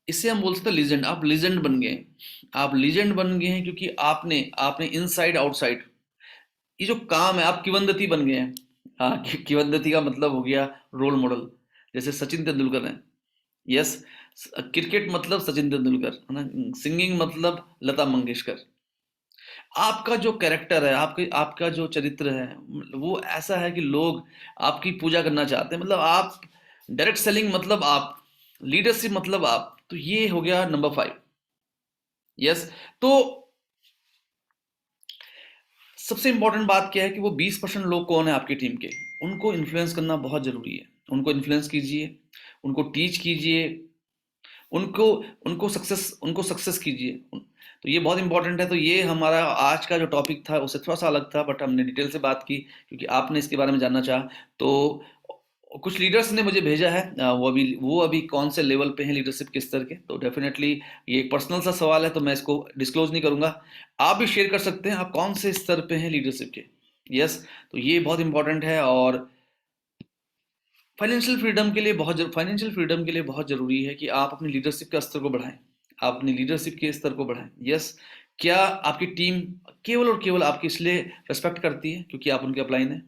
[SPEAKER 1] इसे हम बोल सकते हैं लीजेंड। आप लीजेंड बन गए हैं, आप लीजेंड बन गए हैं, क्योंकि आपने आपने इनसाइड आउटसाइड, ये जो काम है, आप किवंदती बन गए हैं। हाँ, किवंदती का मतलब हो गया रोल मॉडल, जैसे सचिन तेंदुलकर हैं। यस। क्रिकेट मतलब सचिन तेंदुलकर है ना, सिंगिंग मतलब लता मंगेशकर। आपका जो कैरेक्टर है, आपके आपका जो चरित्र है, वो ऐसा है कि लोग आपकी पूजा करना चाहते हैं। मतलब आप, डायरेक्ट सेलिंग मतलब आप, लीडरशिप मतलब आप। तो ये हो गया नंबर 5। यस। तो सबसे इंपॉर्टेंट बात क्या है कि वो 20% लोग कौन है आपकी टीम के, उनको इन्फ्लुएंस करना बहुत जरूरी है। उनको इन्फ्लुएंस कीजिए, उनको टीच कीजिए, उनको उनको सक्सेस कीजिए। तो ये बहुत इंपॉर्टेंट है। तो ये हमारा आज का जो टॉपिक था उससे थोड़ा सा अलग था, बट हमने डिटेल से बात की क्योंकि आपने इसके बारे में जानना चाहा। तो कुछ लीडर्स ने मुझे भेजा है, वो अभी कौन से लेवल पे हैं लीडरशिप के स्तर के, तो डेफिनेटली ये एक पर्सनल सा सवाल है, तो मैं इसको डिस्क्लोज नहीं करूंगा। आप भी शेयर कर सकते हैं आप कौन से स्तर पे हैं लीडरशिप के। यस। तो ये बहुत इंपॉर्टेंट है। और फाइनेंशियल फ्रीडम के लिए बहुत ज़रूरी है कि आप अपनी लीडरशिप के स्तर को बढ़ाएं। आप अपनी लीडरशिप के स्तर को बढ़ाएं। यस, क्या आपकी टीम केवल और केवल आपकी इसलिए रिस्पेक्ट करती है क्योंकि आप उनके अपलाइन हैं?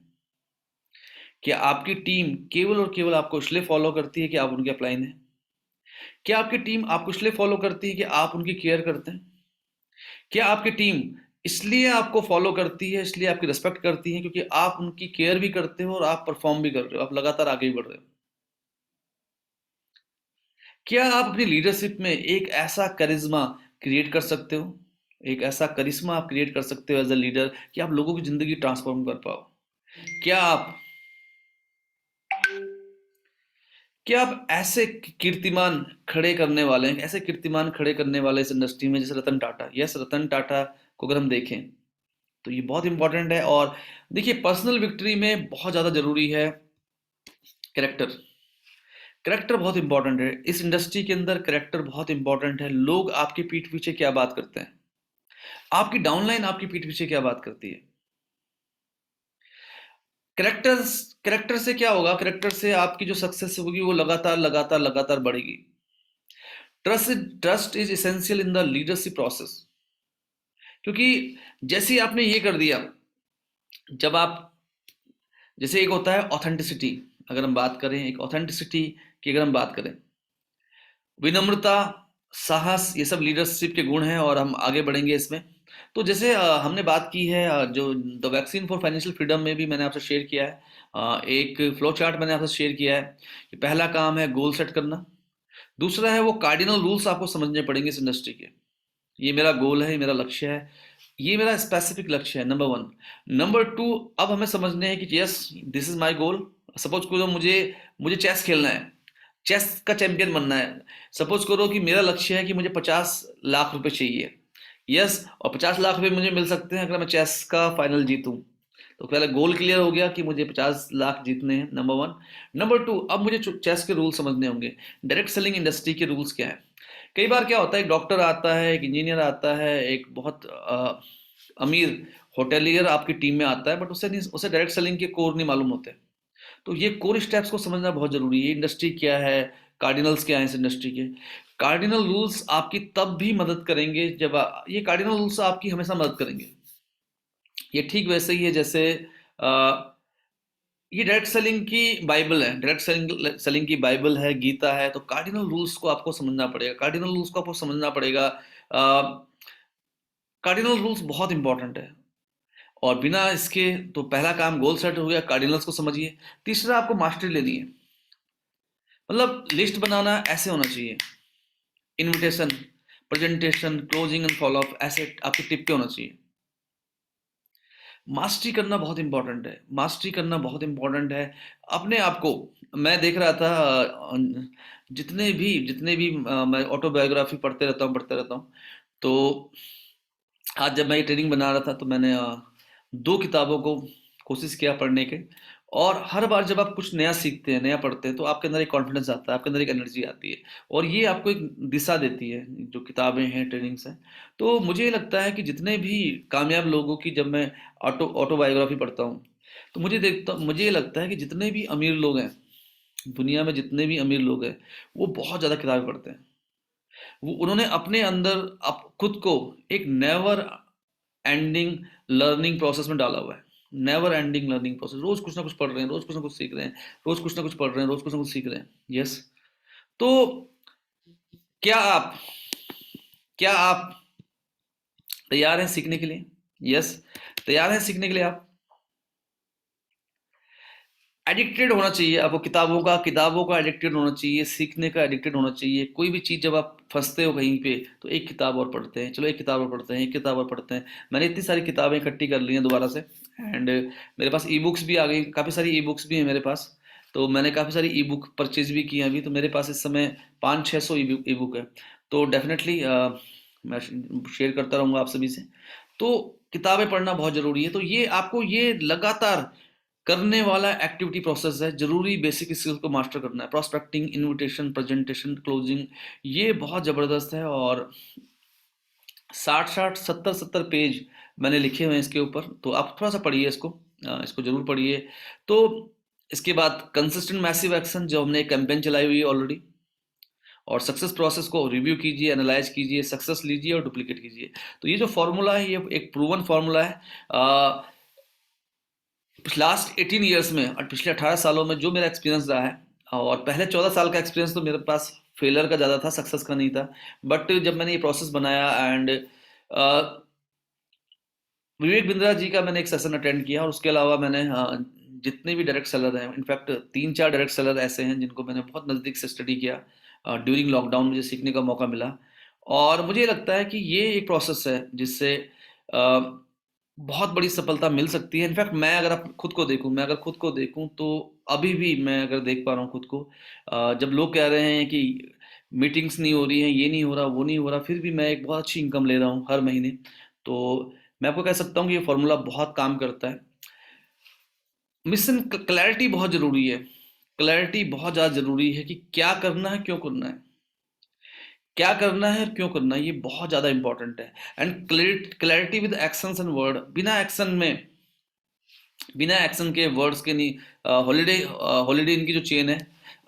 [SPEAKER 1] क्या आपकी टीम केवल और केवल आपको इसलिए फॉलो करती है कि आप उनके अपलाइन हैं? क्या आपकी टीम आपको इसलिए फॉलो करती है कि आप उनकी केयर करते हैं? क्या आपकी टीम इसलिए आपको फॉलो करती है, इसलिए आपकी रिस्पेक्ट करती है क्योंकि आप उनकी केयर भी करते हो और आप परफॉर्म भी कर रहे हो, आप लगातार आगे भी बढ़ रहे हो? क्या आप अपनी लीडरशिप में एक ऐसा करिश्मा क्रिएट कर सकते हो, एक ऐसा करिश्मा आप क्रिएट कर सकते हो एज अ लीडर कि आप लोगों की जिंदगी ट्रांसफॉर्म कर पाओ? क्या आप क्या आप ऐसे कीर्तिमान खड़े करने वाले हैं, ऐसे कीर्तिमान खड़े करने वाले इस इंडस्ट्री में जैसे रतन टाटा? यस, रतन टाटा को अगर हम देखें तो ये बहुत इंपॉर्टेंट है। और देखिए, पर्सनल विक्ट्री में बहुत ज़्यादा जरूरी है करेक्टर। करेक्टर बहुत इंपॉर्टेंट है इस इंडस्ट्री के अंदर, करेक्टर बहुत इंपॉर्टेंट है। लोग आपकी पीठ पीछे क्या बात करते हैं, आपकी डाउनलाइन आपकी पीठ पीछे क्या बात करती है? करेक्टर्स करेक्टर से क्या होगा? करेक्टर से आपकी जो सक्सेस होगी वो लगातार लगातार लगातार बढ़ेगी। Trust is essential in the leadership process. क्योंकि जैसे ही आपने ये कर दिया, जब आप, जैसे एक होता है ऑथेंटिसिटी, अगर हम बात करें एक ऑथेंटिसिटी की, अगर हम बात करें, विनम्रता, साहस, ये सब लीडरशिप के गुण हैं और हम आगे बढ़ेंगे इसमें। तो जैसे हमने बात की है जो the vaccine for financial freedom में भी मैंने आपसे शेयर किया है, एक फ्लो चार्ट मैंने आपसे शेयर किया है कि पहला काम है गोल सेट करना। दूसरा है वो कार्डिनल रूल्स आपको समझने पड़ेंगे इस इंडस्ट्री के। ये मेरा गोल है, ये मेरा लक्ष्य है, ये मेरा स्पेसिफिक लक्ष्य है, नंबर वन। नंबर टू, अब हमें समझने हैं कि yes, this is my goal. Suppose करो मुझे मुझे चेस खेलना है, चेस का चैंपियन बनना है। सपोज करो कि मेरा लक्ष्य है कि मुझे 50 लाख रुपए चाहिए। यस, और 50 लाख रुपए मुझे मिल सकते हैं अगर मैं चेस का फाइनल जीतूं। तो पहले गोल क्लियर हो गया कि मुझे 50 लाख जीतने हैं, नंबर वन। नंबर टू, अब मुझे चेस के रूल समझने होंगे। डायरेक्ट सेलिंग इंडस्ट्री के रूल्स क्या है? कई बार क्या होता है, एक डॉक्टर आता है, एक इंजीनियर आता है, एक बहुत अमीर होटेलियर आपकी टीम में आता है, बट उसे डायरेक्ट सेलिंग के कोर नहीं मालूम होते। तो ये कोर स्टेप्स को समझना बहुत जरूरी है। इंडस्ट्री क्या है, कार्डिनल्स क्या है इस इंडस्ट्री के। कार्डिनल रूल्स आपकी तब भी मदद करेंगे जब ये कार्डिनल रूल्स आपकी हमेशा मदद करेंगे। ये ठीक वैसे ही है जैसे ये डायरेक्ट सेलिंग की बाइबल है, डायरेक्ट सेलिंग की बाइबल है, गीता है। तो कार्डिनल रूल्स को आपको समझना पड़ेगा, कार्डिनल रूल्स को आपको समझना पड़ेगा। कार्डिनल रूल्स बहुत इंपॉर्टेंट है और बिना इसके, तो पहला काम गोल सेट हो गया, कार्डिनल्स को समझिए। तीसरा, आपको मास्टरी लेनी है। मतलब लिस्ट बनाना ऐसे होना चाहिए, invitation, presentation, closing and follow up ऐसे आपके टिप के होना चाहिए। मास्टरी करना बहुत इंपॉर्टेंट है, मास्टरी करना बहुत इंपॉर्टेंट है। अपने आप को, मैं देख रहा था जितने भी मैं ऑटोबायोग्राफी पढ़ते रहता हूँ। तो आज जब मैं ये ट्रेनिंग बना रहा था तो मैंने दो किताबों को कोशिश किया पढ़ने के। और हर बार जब आप कुछ नया सीखते हैं, नया पढ़ते हैं, तो आपके अंदर एक कॉन्फिडेंस आता है, आपके अंदर एक एनर्जी आती है और ये आपको एक दिशा देती है, जो किताबें हैं, ट्रेनिंग्स हैं। तो मुझे ये लगता है कि जितने भी कामयाब लोगों की जब मैं ऑटोबायोग्राफी पढ़ता हूँ, तो मुझे ये लगता है कि जितने भी अमीर लोग हैं दुनिया में, जितने भी अमीर लोग हैं, वो बहुत ज़्यादा किताबें पढ़ते हैं। वो उन्होंने अपने अंदर खुद को एक नेवर एंडिंग लर्निंग प्रोसेस में डाला हुआ है। नेवर एंडिंग लर्निंग प्रोसेस, रोज कुछ ना कुछ पढ़ रहे हैं, रोज कुछ ना कुछ सीख रहे हैं, रोज कुछ ना कुछ पढ़ रहे हैं, रोज कुछ ना कुछ सीख रहे हैं। यस। तो क्या आप क्या आप तैयार हैं सीखने के लिए? यस, तैयार हैं सीखने के लिए। आप एडिक्टेड होना चाहिए आपको, किताबों का एडिक्टेड होना चाहिए, सीखने का एडिक्टेड होना चाहिए। कोई भी चीज़ जब आप फंसते हो कहीं पे, तो एक किताब और पढ़ते हैं, चलो एक किताब और पढ़ते हैं, एक किताब और पढ़ते हैं। मैंने इतनी सारी किताबें इकट्ठी कर ली हैं दोबारा से। एंड मेरे पास ई बुक्स भी आ गई, काफ़ी सारी ई बुक्स भी हैं मेरे पास। तो मैंने काफ़ी सारी ई बुक परचेज भी की हैं अभी। तो मेरे पास इस समय 500-600 ई बुक है। तो डेफिनेटली मैं शेयर करता रहूँगा आप सभी से। तो किताबें पढ़ना बहुत ज़रूरी है। तो ये आपको ये लगातार करने वाला एक्टिविटी प्रोसेस है। जरूरी बेसिक स्किल्स को मास्टर करना है, प्रोस्पेक्टिंग, इनविटेशन, प्रेजेंटेशन, क्लोजिंग, ये बहुत ज़बरदस्त है। और 60-60, 70-70 पेज मैंने लिखे हुए हैं इसके ऊपर। तो आप थोड़ा सा पढ़िए इसको, इसको जरूर पढ़िए। तो इसके बाद कंसिस्टेंट मैसिव एक्शन, जो हमने कैंपेन चलाई हुई है ऑलरेडी, और सक्सेस प्रोसेस को रिव्यू कीजिए, एनालाइज कीजिए, सक्सेस लीजिए और डुप्लीकेट कीजिए। तो ये जो फॉर्मूला है, ये एक प्रूवन फॉर्मूला है। लास्ट 18 ईयर्स में और पिछले 18 सालों में जो मेरा एक्सपीरियंस रहा है, और पहले 14 साल का एक्सपीरियंस तो मेरे पास फेलियर का ज़्यादा था, सक्सेस का नहीं था। बट जब मैंने ये प्रोसेस बनाया एंड विवेक बिंद्रा जी का मैंने एक सेशन अटेंड किया, और उसके अलावा मैंने जितने भी डायरेक्ट सेलर हैं, इनफैक्ट 3-4 डायरेक्ट सेलर ऐसे हैं जिनको मैंने बहुत नज़दीक से स्टडी किया। ड्यूरिंग लॉकडाउन मुझे सीखने का मौका मिला, और मुझे लगता है कि ये एक प्रोसेस है जिससे बहुत बड़ी सफलता मिल सकती है। इनफैक्ट मैं अगर खुद को देखूं तो अभी भी मैं अगर देख पा रहा हूँ खुद को, जब लोग कह रहे हैं कि मीटिंग्स नहीं हो रही हैं, ये नहीं हो रहा, वो नहीं हो रहा, फिर भी मैं एक बहुत अच्छी इनकम ले रहा हूँ हर महीने। तो मैं आपको कह सकता हूँ कि ये फॉर्मूला बहुत काम करता है। मिशन क्लैरिटी बहुत ज़रूरी है। क्लैरिटी बहुत ज़्यादा ज़रूरी है कि क्या करना है, क्यों करना है, क्या करना है और क्यों करना है, ये बहुत ज़्यादा इंपॉर्टेंट है। And clarity with actions and word. बिना एक्शन के, वर्ड्स के नहीं। हॉलीडे इनकी जो चेन है,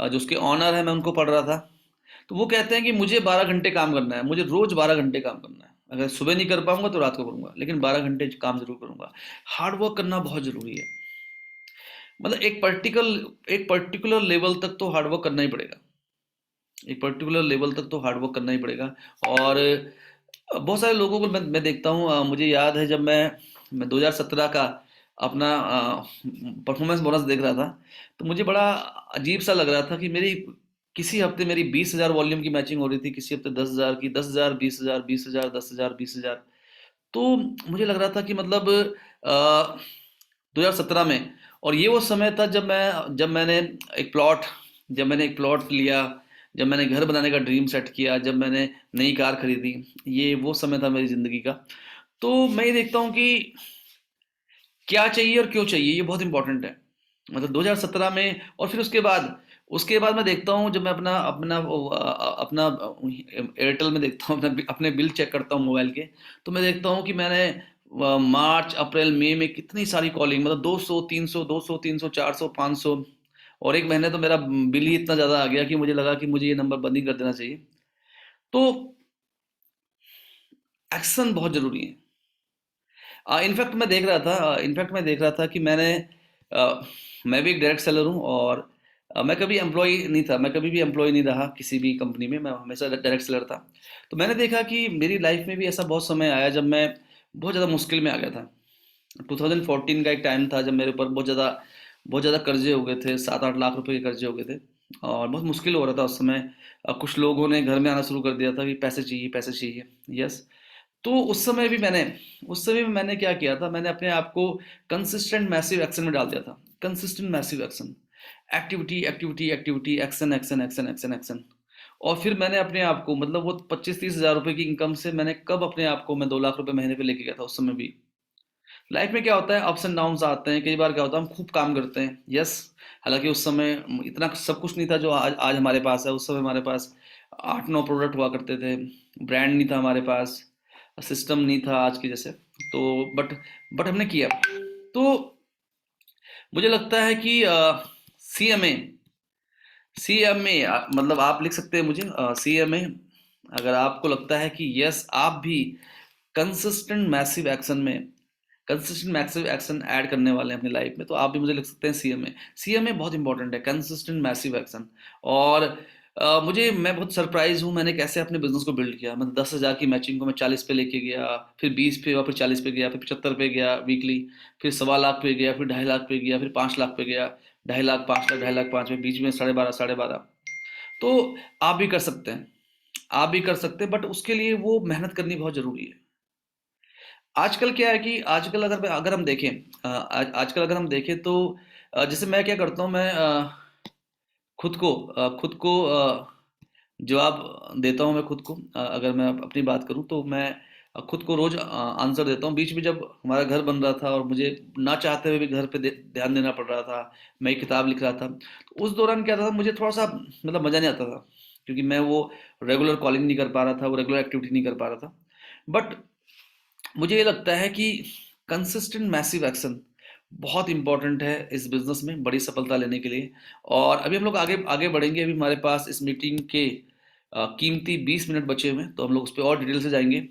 [SPEAKER 1] जो उसके ऑनर है, मैं उनको पढ़ रहा था, तो वो कहते हैं कि मुझे 12 घंटे काम करना है, मुझे रोज 12 घंटे काम करना है। अगर सुबह नहीं कर पाऊंगा तो रात को करूंगा, लेकिन 12 घंटे काम जरूर करूंगा। हार्ड वर्क करना बहुत जरूरी है। मतलब एक पर्टिकुलर लेवल तक तो हार्ड वर्क करना ही पड़ेगा। एक पर्टिकुलर लेवल तक तो हार्ड वर्क करना ही पड़ेगा। और बहुत सारे लोगों को मैं देखता हूँ, मुझे याद है जब मैं 2017 का अपना परफॉर्मेंस बोनस देख रहा था, तो मुझे बड़ा अजीब सा लग रहा था कि मेरी किसी हफ्ते मेरी 20,000 वॉल्यूम की मैचिंग हो रही थी, किसी हफ्ते 10,000 की, 10,000, 20,000, 20,000, 10,000, 20,000। तो मुझे लग रहा था कि मतलब 2017 में, और ये वो समय था जब मैंने एक प्लॉट लिया, जब मैंने घर बनाने का ड्रीम सेट किया, जब मैंने नई कार खरीदी। ये वो समय था मेरी ज़िंदगी का। तो मैं ये देखता हूँ कि क्या चाहिए और क्यों चाहिए, ये बहुत इंपॉर्टेंट है। मतलब 2017 में, और फिर उसके बाद मैं देखता हूँ, जब मैं अपना अपना अपना एयरटेल में देखता हूँ, अपने बिल चेक करता हूँ मोबाइल के, तो मैं देखता हूँ कि मैंने मार्च अप्रैल मई में कितनी सारी कॉलिंग, मतलब 200 300 200 300 400 500, और एक महीने तो मेरा बिल ही इतना ज़्यादा आ गया कि मुझे लगा कि मुझे ये नंबर बंद ही कर देना चाहिए। तो एक्शन बहुत ज़रूरी है। इनफैक्ट मैं देख रहा था कि मैं भी एक डायरेक्ट सेलर हूँ, और मैं कभी एम्प्लॉय नहीं था, मैं कभी भी एम्प्लॉय नहीं रहा किसी भी कंपनी में, मैं हमेशा डायरेक्ट सेलर था। तो मैंने देखा कि मेरी लाइफ में भी ऐसा बहुत समय आया जब मैं बहुत ज़्यादा मुश्किल में आ गया था। 2014 का एक टाइम था जब मेरे ऊपर बहुत ज़्यादा कर्जे हो गए थे, 7-8 लाख रुपए के कर्जे हो गए थे, और बहुत मुश्किल हो रहा था उस समय। कुछ लोगों ने घर में आना शुरू कर दिया था कि पैसे चाहिए, पैसे चाहिए। यस। तो उस समय भी मैंने क्या किया था, मैंने अपने आप को कंसिस्टेंट मैसिव एक्शन में डाल दिया था। Consistent massive action, activity activity activity, action action action action action. और फिर मैंने अपने आप को, मतलब वो 25-30 हज़ार रुपए की इनकम से मैंने कब अपने आप को मैं 2 लाख रुपए महीने पे लेके गया था उस समय भी। लाइफ में क्या होता है, अप्स एंड डाउन्स आते हैं, कई बार क्या होता है हम खूब काम करते हैं। यस। हालांकि उस समय इतना सब कुछ नहीं था जो आज आज हमारे पास है। उस समय हमारे पास 8-9 प्रोडक्ट हुआ करते थे, ब्रांड नहीं था हमारे पास, सिस्टम नहीं था आज के जैसे। तो बट हमने किया। तो मुझे लगता है कि सी एम ए मतलब आप लिख सकते हैं मुझे, CMA, अगर आपको लगता है कि यस आप भी कंसिस्टेंट मैसिव एक्शन में कंसिस्टेंट मैसिव एक्शन ऐड करने वाले हैं अपनी लाइफ में, तो आप भी मुझे लिख सकते हैं CMA बहुत इंपॉर्टेंट है, कंसिस्टेंट मैसिव एक्शन। और मैं बहुत सरप्राइज हूँ मैंने कैसे अपने बिजनेस को बिल्ड किया। मतलब 10,000 की मैचिंग को मैं 40 पे लेके गया, फिर 20 पे, और फिर 40 पे गया, फिर 75 पे गया वीकली, फिर 1.25 लाख पे गया, फिर 2.5 लाख पे गया, फिर 5 लाख पे गया, 2.5 लाख, 5 लाख, 2.5 लाख, 5 में, बीच में 12.5 12.5। तो आप भी कर सकते हैं, बट उसके लिए वो मेहनत करनी बहुत जरूरी है। आजकल क्या है कि आजकल अगर हम देखें, आजकल अगर हम देखें तो जैसे मैं क्या करता हूँ, मैं खुद को जवाब देता हूँ। मैं खुद को, अगर मैं अपनी बात करूँ तो मैं खुद को रोज आंसर देता हूँ। बीच में जब हमारा घर बन रहा था और मुझे ना चाहते हुए भी घर पे ध्यान देना पड़ रहा था, मैं एक किताब लिख रहा था, तो उस दौरान क्या था, मुझे थोड़ा सा मतलब मज़ा नहीं आता था, क्योंकि मैं वो रेगुलर कॉलिंग नहीं कर पा रहा था, वो रेगुलर एक्टिविटी नहीं कर पा रहा था। बट मुझे ये लगता है कि कंसिस्टेंट मैसिव एक्शन बहुत इंपॉर्टेंट है इस बिजनेस में बड़ी सफलता लेने के लिए। और अभी हम लोग आगे आगे बढ़ेंगे। अभी हमारे पास इस मीटिंग के कीमती 20 मिनट बचे हुए हैं, तो हम लोग उस पर और डिटेल से जाएंगे।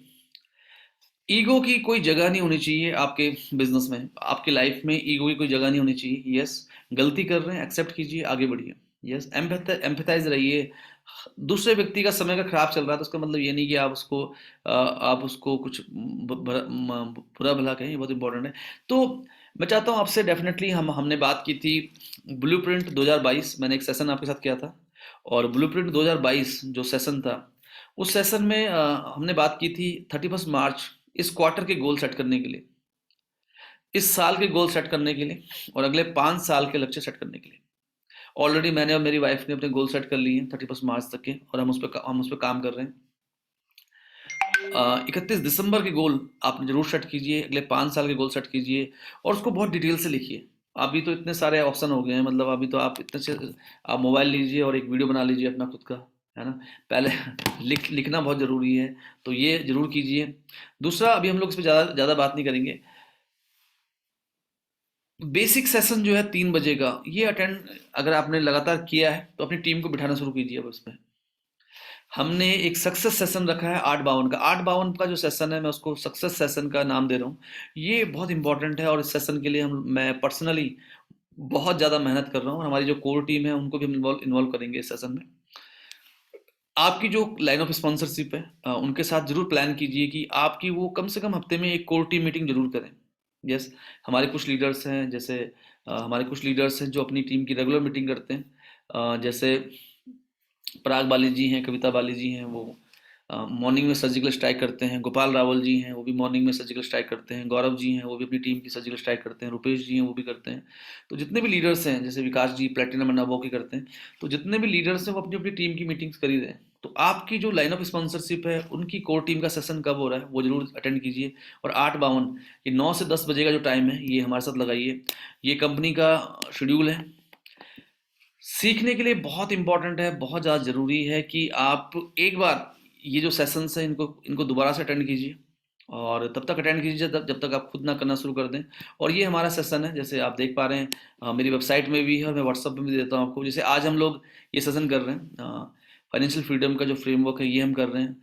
[SPEAKER 1] ईगो की कोई जगह नहीं होनी चाहिए आपके बिजनेस में, आपकी लाइफ में ईगो की कोई जगह नहीं होनी चाहिए। यस, गलती कर रहे हैं, एक्सेप्ट कीजिए, आगे बढ़िए। यस, एम्पैथाइज रहिए। दूसरे व्यक्ति का समय अगर खराब चल रहा है तो उसका मतलब ये नहीं कि आप उसको कुछ बुरा भला कहें। ये बहुत इंपॉर्टेंट है। तो मैं चाहता हूँ आपसे, डेफिनेटली हमने बात की थी ब्लूप्रिंट 2022, मैंने एक सेशन आपके साथ किया था। और ब्लूप्रिंट 2022 जो सेशन था, उस सेशन में हमने बात की थी 31 मार्च इस क्वार्टर के गोल सेट करने के लिए, इस साल के गोल सेट करने के लिए, और अगले 5 साल के लक्ष्य सेट करने के लिए। ऑलरेडी मैंने और मेरी वाइफ ने अपने गोल सेट कर लिए हैं 31 मार्च तक के, और हम उस पर काम कर रहे हैं। 31 दिसंबर के गोल आप जरूर सेट कीजिए, अगले 5 साल के गोल सेट कीजिए, और उसको बहुत डिटेल से लिखिए। अभी तो इतने सारे ऑप्शन हो गए हैं, मतलब अभी तो आप इतने से आप मोबाइल लीजिए और एक वीडियो बना लीजिए अपना खुद का, है ना। पहले लिखना बहुत ज़रूरी है, तो ये जरूर कीजिए। दूसरा, अभी हम लोग इस पर ज़्यादा ज़्यादा बात नहीं करेंगे। बेसिक सेशन जो है 3 बजे का, ये अटेंड अगर आपने लगातार किया है तो अपनी टीम को बिठाना शुरू कीजिए अब उसमें। हमने एक सक्सेस सेशन रखा है 8-52 का। 8-52 का जो सेशन है, मैं उसको सक्सेस सेशन का नाम दे रहा हूँ। ये बहुत इंपॉर्टेंट है, और इस सेशन के लिए मैं पर्सनली बहुत ज़्यादा मेहनत कर रहा हूँ, और हमारी जो कोर टीम है उनको भी हम इन्वॉल्व करेंगे इस सेशन में। आपकी जो लाइन ऑफ स्पॉन्सरशिप है, उनके साथ जरूर प्लान कीजिए कि आपकी वो कम से कम हफ्ते में एक कोर टीम मीटिंग जरूर करें। यस, हमारे कुछ लीडर्स हैं, जैसे हमारे कुछ लीडर्स हैं जो अपनी टीम की रेगुलर मीटिंग करते हैं। जैसे पराग बाली जी हैं, कविता बाली जी हैं, वो मॉर्निंग में सर्जिकल स्ट्राइक करते हैं। गोपाल रावल जी हैं, वो भी मॉर्निंग में सर्जिकल स्ट्राइक करते हैं। गौरव जी हैं, वो भी अपनी टीम की सर्जिकल स्ट्राइक करते हैं। रुपेश जी हैं, वो भी करते हैं। तो जितने भी लीडर्स हैं, जैसे विकास जी प्लेटिनम एंड अबोव की करते हैं, तो जितने भी लीडर्स हैं वो अपनी अपनी टीम की मीटिंग्स कर ही रहे हैं। तो आपकी जो लाइन ऑफ स्पॉन्सरशिप है, उनकी कोर टीम का सेशन कब हो रहा है वो जरूर अटेंड कीजिए। और 8-52, ये 9 से 10 बजे का जो टाइम है, ये हमारे साथ लगाइए। ये कंपनी का शेड्यूल है। सीखने के लिए बहुत इंपॉर्टेंट है, बहुत ज़्यादा ज़रूरी है कि आप एक बार ये जो सेशंस हैं, इनको इनको दोबारा से अटेंड कीजिए। और तब तक अटेंड कीजिए जब तक आप खुद ना करना शुरू कर दें। और ये हमारा सेशन है, जैसे आप देख पा रहे हैं, मेरी वेबसाइट में भी है, और मैं व्हाट्सअप पे भी देता हूँ आपको। जैसे आज हम लोग ये सेशन कर रहे हैं, फाइनेंशियल फ्रीडम का जो फ्रेमवर्क है, ये हम कर रहे हैं।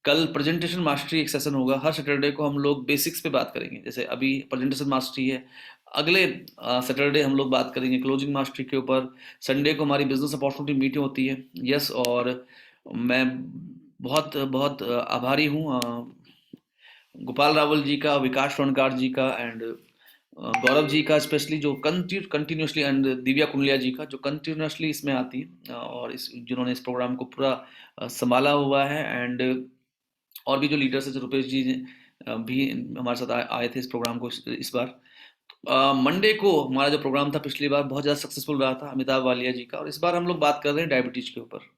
[SPEAKER 1] कल प्रेजेंटेशन मास्टरी एक सेशन होगा। हर सैटरडे को हम लोग बेसिक्स पे बात करेंगे। जैसे अभी प्रेजेंटेशन मास्टरी है, अगले सैटरडे हम लोग बात करेंगे क्लोजिंग मास्टरी के ऊपर। संडे को हमारी बिजनेस अपॉर्चुनिटी मीटिंग होती है। यस, और मैं बहुत बहुत आभारी हूँ गोपाल रावल जी का, विकास रोनकार जी का, एंड गौरव जी का स्पेशली, जो कंटिन्यूसली, एंड दिव्या कुंडलिया जी का जो कंटिन्यूसली इसमें आती है, और इस जिन्होंने इस प्रोग्राम को पूरा संभाला हुआ है। एंड और भी जो लीडर्स है, जो रुपेश जी भी हमारे साथ आए थे इस प्रोग्राम को इस बार। मंडे को हमारा जो प्रोग्राम था पिछली बार बहुत ज़्यादा सक्सेसफुल रहा था, अमिताभ वालिया जी का, और इस बार हम लोग बात कर रहे हैं डायबिटीज के ऊपर।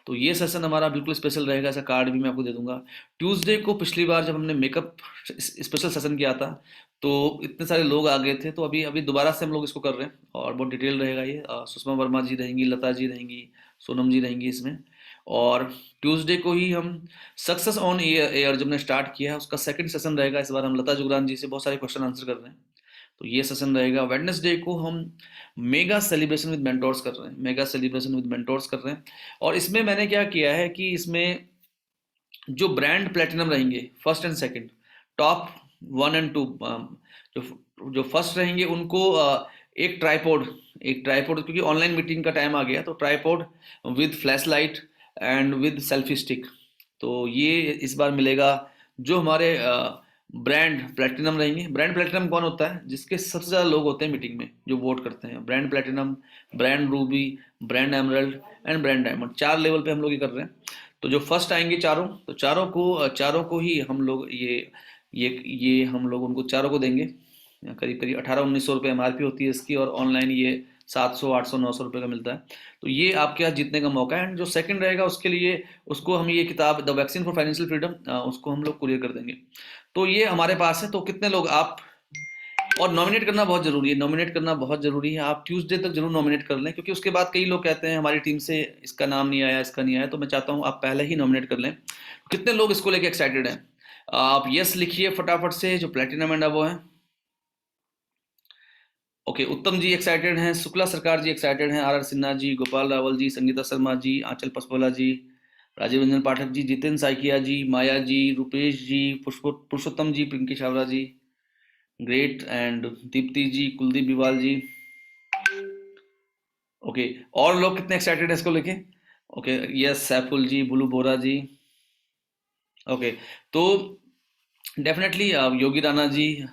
[SPEAKER 1] तो ये सेशन हमारा बिल्कुल स्पेशल रहेगा, ऐसा कार्ड भी मैं आपको दे दूंगा। ट्यूसडे को पिछली बार जब हमने मेकअप स्पेशल सेशन किया था, तो इतने सारे लोग आ गए थे, तो अभी अभी दोबारा से हम लोग इसको कर रहे हैं, और बहुत डिटेल रहेगा ये। सुषमा वर्मा जी रहेंगी, लता जी रहेंगी, सोनम जी रहेंगी इसमें। और ट्यूसडे को ही हम सक्सेस ऑन एयर जब हमने स्टार्ट किया है, उसका सेकंड सेशन रहेगा। इस बार हम लता जुगरान जी से बहुत सारे क्वेश्चन आंसर कर रहे हैं, तो ये सेशन रहेगा। वेडनेसडे को हम मेगा सेलिब्रेशन विद मेंटोर्स कर रहे हैं, मेगा सेलिब्रेशन विद मेंटोर्स कर रहे हैं। और इसमें मैंने क्या किया है कि इसमें जो ब्रांड प्लेटिनम रहेंगे, फर्स्ट एंड सेकंड, टॉप 1 और 2, जो जो फर्स्ट रहेंगे उनको एक ट्राईपोड, क्योंकि ऑनलाइन मीटिंग का टाइम आ गया, तो tripod with flash light and with selfie stick, तो ये इस बार मिलेगा। जो हमारे ब्रांड प्लेटिनम रहेंगे, ब्रांड प्लेटिनम कौन होता है? जिसके सबसे ज़्यादा लोग होते हैं मीटिंग में जो वोट करते हैं। Brand platinum, brand Ruby, brand emerald and brand diamond, 4 level पे हम लोग ये कर रहे हैं। तो जो फर्स्ट आएंगे चारों, तो चारों को ही हम लोग ये हम लोग उनको चारों को देंगे। करीब करीब 1800-1900 रुपये एमआरपी होती है इसकी, और ऑनलाइन ये 700-800-900 रुपये का मिलता है। तो ये आपके यहाँ जीतने का मौका है। एंड जो सेकंड रहेगा उसके लिए, उसको हम ये किताब the vaccine for financial freedom, उसको हम लोग कुरियर कर देंगे। तो ये हमारे पास है। तो कितने लोग आप, और नॉमिनेट करना बहुत जरूरी है, नॉमिनेट करना बहुत जरूरी है। आप ट्यूसडे तक जरूर नॉमिनेट कर लें, क्योंकि उसके बाद कई लोग कहते हैं हमारी टीम से इसका नाम नहीं आया, इसका नहीं आया। तो मैं चाहता हूँ आप पहले ही नॉमिनेट कर लें। कितने लोग इसको लेके एक्साइटेड हैं? आप यस लिखिए फटाफट से, जो प्लेटिनम एंड अबव है। ओके, उत्तम जी एक्साइटेड हैं, शुक्ला सरकार जी एक्साइटेड हैं, R R Sinha ji, Gopal Rawal ji, Sangeeta Sharma ji, Anchal Paspola ji, Rajiv Ranjan Pathak ji, Jitin Saikia ji, Maya ji, Rupesh ji, Purushottam ji, Pinky Chhabra ji, great, and Deepti ji, Kuldeep Biwal ji. Okay, और लोग कितने एक्साइटेड है इसको लेके? Okay, yes, Saiful ji, Bulu Bora ji. Okay, तो डेफिनेटली योगी राणा जी,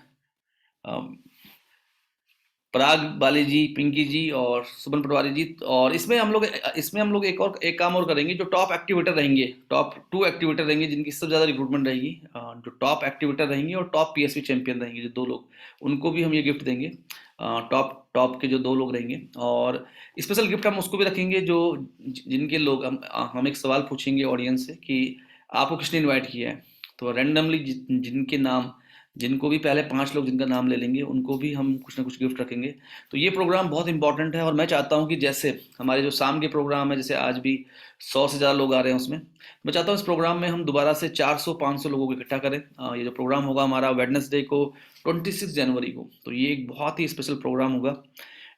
[SPEAKER 1] पराग बाली जी, पिंकी जी और सुमन पटवारी जी। और इसमें हम लोग एक काम और करेंगे। जो टॉप एक्टिवेटर रहेंगे, टॉप 2 एक्टिवेटर रहेंगे जिनकी सबसे ज़्यादा रिक्रूटमेंट रहेगी, जो टॉप एक्टिवेटर रहेंगे और टॉप पीएसपी चैंपियन रहेंगे, जो 2 लोग, उनको भी हम ये गिफ्ट देंगे। टॉप टॉप के जो 2 लोग रहेंगे, और स्पेशल गिफ्ट हम उसको भी रखेंगे जो जिनके लोग हम एक सवाल पूछेंगे ऑडियंस से कि आपको किसने इनवाइट किया है। तो रैंडमली जिनके नाम, जिनको भी पहले 5 लोग जिनका नाम ले लेंगे, उनको भी हम कुछ ना कुछ गिफ्ट रखेंगे। तो ये प्रोग्राम बहुत इंपॉर्टेंट है, और मैं चाहता हूँ कि जैसे हमारे जो शाम के प्रोग्राम है, जैसे आज भी 100 से ज़्यादा लोग आ रहे हैं उसमें, मैं चाहता हूँ इस प्रोग्राम में हम दोबारा से 400-500 लोगों को इकट्ठा करें। ये जो प्रोग्राम होगा हमारा वेडनेसडे को, 26 जनवरी को, तो ये एक बहुत ही स्पेशल प्रोग्राम होगा।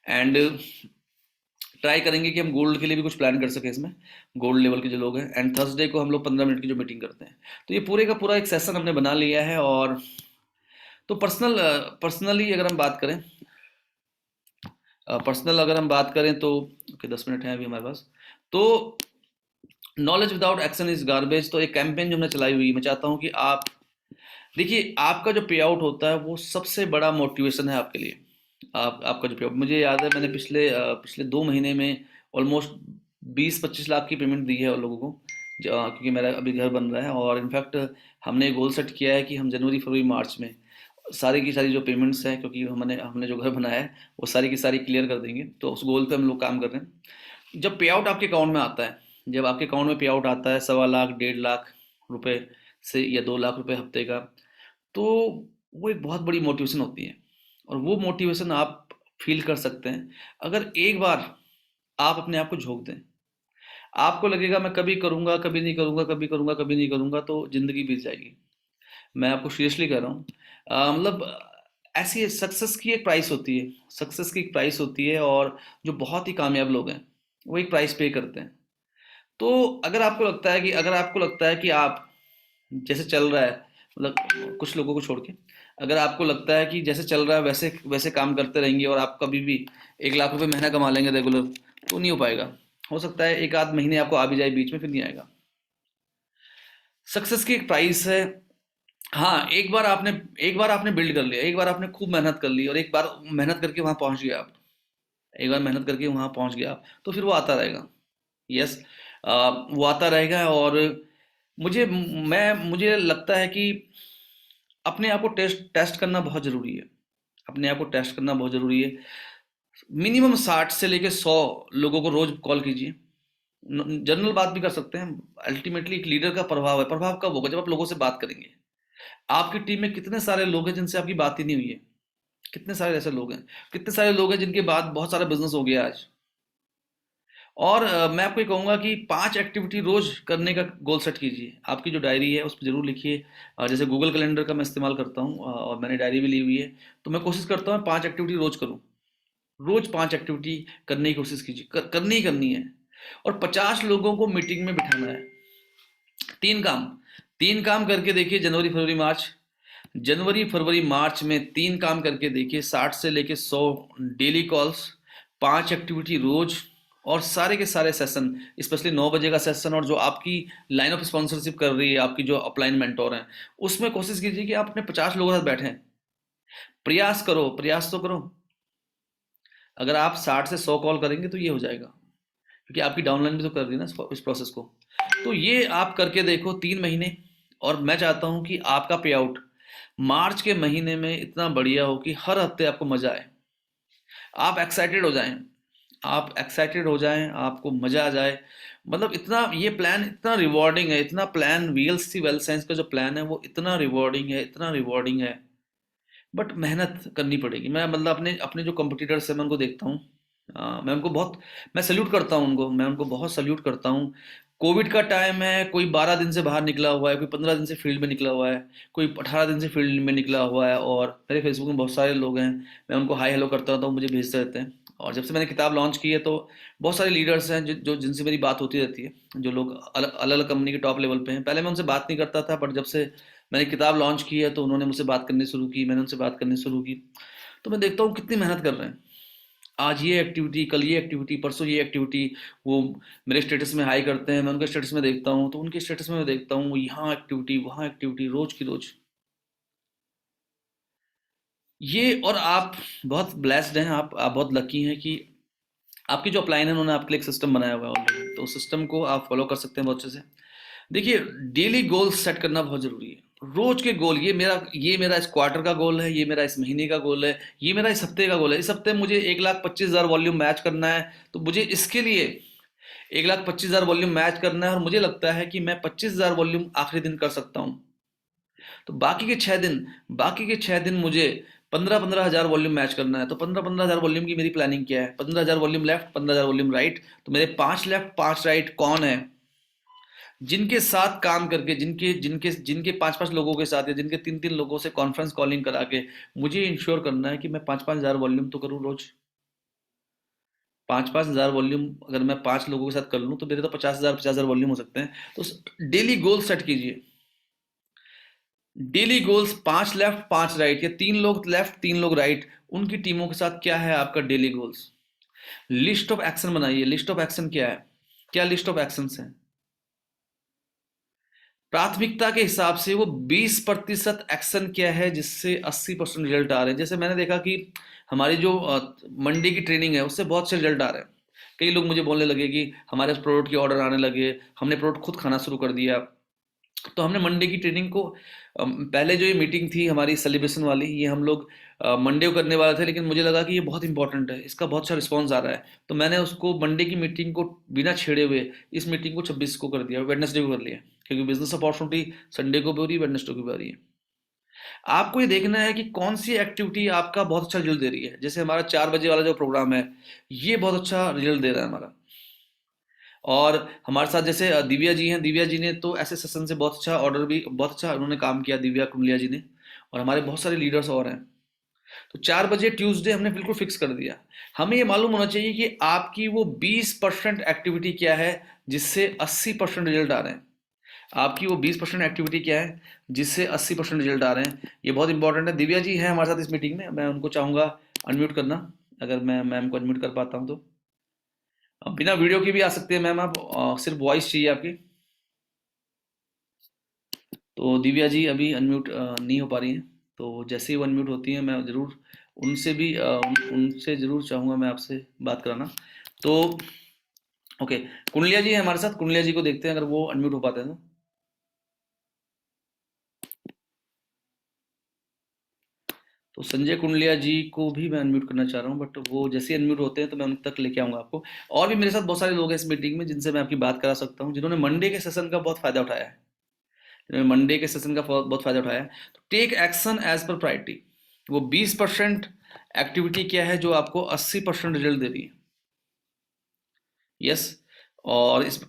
[SPEAKER 1] एंड ट्राई करेंगे कि हम गोल्ड के लिए भी कुछ प्लान कर सकें इसमें, गोल्ड लेवल के जो लोग हैं। एंड थर्सडे को हम लोग 15 मिनट की जो मीटिंग करते हैं। तो ये पूरे का पूरा एक सेशन हमने बना लिया है। और तो पर्सनली अगर हम बात करें, तो ओके, 10 मिनट है अभी हमारे पास। तो knowledge without action is garbage, तो एक कैंपेन जो हमने चलाई हुई है, मैं चाहता हूँ कि आप देखिए, आपका जो पे आउट होता है वो सबसे बड़ा मोटिवेशन है आपके लिए। आपका जो पे आउट, मुझे याद है मैंने पिछले 2 महीने में ऑलमोस्ट 20-25 लाख की पेमेंट दी है उन लोगों को, क्योंकि मेरा अभी घर बन रहा है। और इनफैक्ट हमने गोल सेट किया है कि हम जनवरी फरवरी मार्च में सारी की सारी जो पेमेंट्स हैं, क्योंकि हमने हमने जो घर बनाया है वो सारी की सारी क्लियर कर देंगे। तो उस गोल पे हम लोग काम कर रहे हैं। जब पे आउट आपके अकाउंट में आता है, जब आपके अकाउंट में पे आउट आता है 1.25 लाख 1.5 लाख रुपए से, या 2 लाख रुपए हफ्ते का, तो वो एक बहुत बड़ी मोटिवेशन होती है। और वो मोटिवेशन आप फील कर सकते हैं अगर एक बार आप अपने आप को झोंक दें। आपको लगेगा मैं कभी करूंगा, कभी नहीं करूंगा, कभी करूंगा, कभी नहीं करूंगा, तो जिंदगी बीत जाएगी। मैं आपको सीरियसली कह रहा हूँ। मतलब ऐसी सक्सेस की एक प्राइस होती है, सक्सेस की एक प्राइस होती है, और जो बहुत ही कामयाब लोग हैं वो एक प्राइस पे करते हैं। तो अगर आपको लगता है कि आप जैसे चल रहा है, मतलब कुछ लोगों को छोड़ के, अगर आपको लगता है कि जैसे चल रहा है वैसे वैसे काम करते रहेंगे और आप कभी भी 1 लाख रुपए महीना कमा लेंगे रेगुलर, तो नहीं हो पाएगा। हो सकता है एक आध महीने आपको आ भी जाए बीच में, फिर नहीं आएगा। सक्सेस की एक प्राइस है। हाँ, एक बार आपने बिल्ड कर लिया, एक बार आपने खूब मेहनत कर ली, और एक बार मेहनत करके वहां पहुंच गया आप, एक बार मेहनत करके वहां पहुंच गया आप, तो फिर वो आता रहेगा। यस, वो आता रहेगा। और मुझे लगता है कि अपने आप को टेस्ट टेस्ट करना बहुत ज़रूरी है। अपने आप को टेस्ट करना बहुत ज़रूरी है। मिनिमम 60 से लेके 100 लोगों को रोज कॉल कीजिए। जनरल बात भी कर सकते हैं। अल्टीमेटली एक लीडर का प्रभाव है। प्रभाव कब होगा? जब आप लोगों से बात करेंगे। आपकी टीम में कितने सारे लोग हैं जिनसे आपकी बात ही नहीं हुई है? कितने सारे ऐसे लोग हैं? कितने सारे लोग हैं जिनके बाद बहुत सारा बिजनेस हो गया आज? और मैं आपको ये कहूँगा कि 5 एक्टिविटी रोज करने का गोल सेट कीजिए। आपकी जो डायरी है उस पर जरूर लिखिए। जैसे गूगल कैलेंडर का मैं इस्तेमाल करता हूँ, और मैंने डायरी भी ली हुई है। तो मैं कोशिश करता हूँ 5 एक्टिविटी रोज करूँ। रोज 5 एक्टिविटी करने की कोशिश कीजिए। करनी ही करनी है। और 50 लोगों को मीटिंग में बिठाना है। 3 काम, 3 काम करके देखिए। जनवरी फरवरी मार्च में 3 काम करके देखिए। 60 से लेके 100 डेली कॉल्स, 5 एक्टिविटी रोज, और सारे के सारे सेशन, स्पेशली 9 बजे का सेशन, और जो आपकी लाइन ऑफ स्पॉन्सरशिप कर रही है, आपकी जो अपलाइन मेंटोर हैं, उसमें कोशिश कीजिए कि आप अपने 50 लोगों के साथ बैठें। प्रयास करो, प्रयास तो करो। अगर आप 60 से 100 कॉल करेंगे तो ये हो जाएगा, क्योंकि आपकी डाउनलाइन भी तो कर रही है ना इस प्रोसेस को। तो ये आप करके देखो 3 महीने, और मैं चाहता हूं कि आपका पे आउट मार्च के महीने में इतना बढ़िया हो कि हर हफ्ते आपको मजा आए। आप एक्साइटेड हो जाएं, आपको मजा आ जाए। मतलब इतना ये प्लान इतना रिवॉर्डिंग है, इतना प्लान वीएलसी वेल साइंस का जो प्लान है वो इतना रिवॉर्डिंग है, इतना रिवॉर्डिंग है। बट मेहनत करनी पड़ेगी। मैं मतलब अपने अपने जो कॉम्पिटिटर्स हैं मैं उनको देखता हूँ। मैं उनको बहुत मैं सल्यूट करता हूँ उनको, मैं उनको बहुत सल्यूट करता हूँ। कोविड का टाइम है, कोई 12 दिन से बाहर निकला हुआ है, कोई 15 दिन से फील्ड में निकला हुआ है, कोई 18 दिन से फील्ड में निकला हुआ है, और मेरे फेसबुक में बहुत सारे लोग हैं। मैं उनको हाई हेलो करता रहता हूँ, मुझे भेजते रहते हैं। और जब से मैंने किताब लॉन्च की है तो बहुत सारे लीडर्स हैं जो जिनसे मेरी बात होती रहती है, जो लोग अलग अलग कंपनी के टॉप लेवल पे हैं। पहले मैं उनसे बात नहीं करता था, बट जब से मैंने किताब लॉन्च की है तो उन्होंने मुझसे बात करनी शुरू की, मैंने उनसे बात करनी शुरू की। तो मैं देखता हूँ कितनी मेहनत कर रहे हैं। आज ये एक्टिविटी, कल ये एक्टिविटी, परसों ये एक्टिविटी। वो मेरे स्टेटस में हाई करते हैं, मैं उनके स्टेटस में देखता हूँ, तो उनके स्टेटस में मैं देखता हूँ यहाँ एक्टिविटी, वहाँ एक्टिविटी, रोज की रोज। ये, और आप बहुत ब्लेस्ड हैं, आप बहुत लकी हैं कि आपकी जो अपलाइन है उन्होंने आपके लिए एक सिस्टम बनाया हुआ है ऑलरेडी, तो उस सिस्टम को आप फॉलो कर सकते हैं बहुत अच्छे से। देखिए, डेली गोल्स सेट करना बहुत जरूरी है। रोज के गोल, ये मेरा इस क्वार्टर का गोल है, ये मेरा इस महीने का गोल है, ये मेरा इस हफ्ते का गोल है। इस हफ्ते मुझे 1,25,000 वॉल्यूम मैच करना है, तो मुझे इसके लिए 1,25,000 वॉल्यूम मैच करना है, और मुझे लगता है कि मैं 25,000 वॉल्यूम आखिरी दिन कर सकता हूँ। तो बाकी के 6 दिन मुझे 15,000 वॉल्यूम मैच करना है। तो 15,000 वॉल्यूम की मेरी प्लानिंग क्या है? 15,000 वॉल्यूम लेफ्ट, 15,000 वॉल्यूम राइट। तो मेरे 5 लेफ्ट 5 राइट कौन है, जिनके साथ काम करके, जिनके जिनके जिनके 5-5 लोगों के साथ, या जिनके 3-3 लोगों से कॉन्फ्रेंस कॉलिंग करा के मुझे इंश्योर करना है कि मैं 5-5 हज़ार वॉल्यूम तो करूँ रोज। 5-5 हज़ार वॉल्यूम अगर मैं 5 लोगों के साथ कर लूँ तो मेरे तो 50,000 वॉल्यूम हो सकते हैं। तो डेली गोल सेट कीजिए। डेली गोल्स, 5 लेफ्ट 5 राइट, या 3 लोग लेफ्ट 3 लोग राइट, उनकी टीमों के साथ क्या है आपका daily goals. List of action बनाइए। लिस्ट ऑफ एक्शन क्या है? क्या लिस्ट ऑफ एक्शंस हैं? प्राथमिकता के हिसाब से वो 20% एक्शन क्या है जिससे 80% रिजल्ट आ रहे हैं। जैसे मैंने देखा कि हमारी जो मंडी की ट्रेनिंग है उससे बहुत से रिजल्ट आ रहे हैं। कई लोग मुझे बोलने लगे कि हमारे प्रोडक्ट के ऑर्डर आने लगे, हमने प्रोडक्ट खुद खाना शुरू कर दिया। तो हमने मंडे की ट्रेनिंग को, पहले जो ये मीटिंग थी हमारी सेलिब्रेशन वाली, ये हम लोग मंडे को करने वाले थे, लेकिन मुझे लगा कि ये बहुत इंपॉर्टेंट है, इसका बहुत अच्छा रिस्पॉन्स आ रहा है, तो मैंने उसको मंडे की मीटिंग को बिना छेड़े हुए इस मीटिंग को 26 को कर दिया, वेडनेसडे को कर लिया। क्योंकि बिजनेस अपॉर्चुनिटी संडे को भी हो रही है, वेडनेसडे को भी आ रही है। आपको ये देखना है कि कौन सी एक्टिविटी आपका बहुत अच्छा रिजल्ट दे रही है। जैसे हमारा 4 बजे वाला जो प्रोग्राम है, ये बहुत अच्छा रिजल्ट दे रहा है हमारा। और हमारे साथ जैसे दिव्या जी हैं, दिव्या जी ने तो ऐसे सेशन से बहुत अच्छा ऑर्डर भी, बहुत अच्छा उन्होंने काम किया, दिव्या कुंडलिया जी ने। और हमारे बहुत सारे लीडर्स और हैं। तो 4 बजे ट्यूसडे हमने बिल्कुल फिक्स कर दिया। हमें ये मालूम होना चाहिए कि आपकी वो 20% एक्टिविटी क्या है जिससे 80% रिजल्ट आ रहे हैं। आपकी वो 20% एक्टिविटी क्या है जिससे 80% रिजल्ट आ रहे हैं। ये बहुत इंपॉर्टेंट है। दिव्या जी हैं हमारे साथ इस मीटिंग में, मैं उनको चाहूंगा अनम्यूट करना, अगर मैं मैम को अनम्यूट कर पाता हूँ तो। बिना वीडियो के भी आ सकते हैं मैम आप, सिर्फ वॉइस चाहिए आपकी। तो दिव्या जी अभी अनम्यूट नहीं हो पा रही हैं, तो जैसे ही वो अनम्यूट होती हैं मैं ज़रूर उनसे भी उनसे ज़रूर चाहूँगा मैं आपसे बात कराना। तो ओके, कुंडलिया जी हैं हमारे साथ, कुंडलिया जी को देखते हैं अगर वो अनम्यूट हो पाते हैं तो। संजय कुंडलिया जी को भी मैं अनम्यूट करना चाह रहा हूँ, बट वो जैसे ही अनम्यूट होते हैं तो मैं उन तक लेके आऊँगा आपको। और भी मेरे साथ बहुत सारे लोग हैं इस मीटिंग में जिनसे मैं आपकी बात करा सकता हूँ, जिन्होंने मंडे के सेशन का बहुत फ़ायदा उठाया है, जिन्होंने मंडे के सेशन का बहुत फ़ायदा उठाया है। तो take action as per priority. वो 20% एक्टिविटी क्या है जो आपको 80% रिजल्ट दे रही है। यस। और इस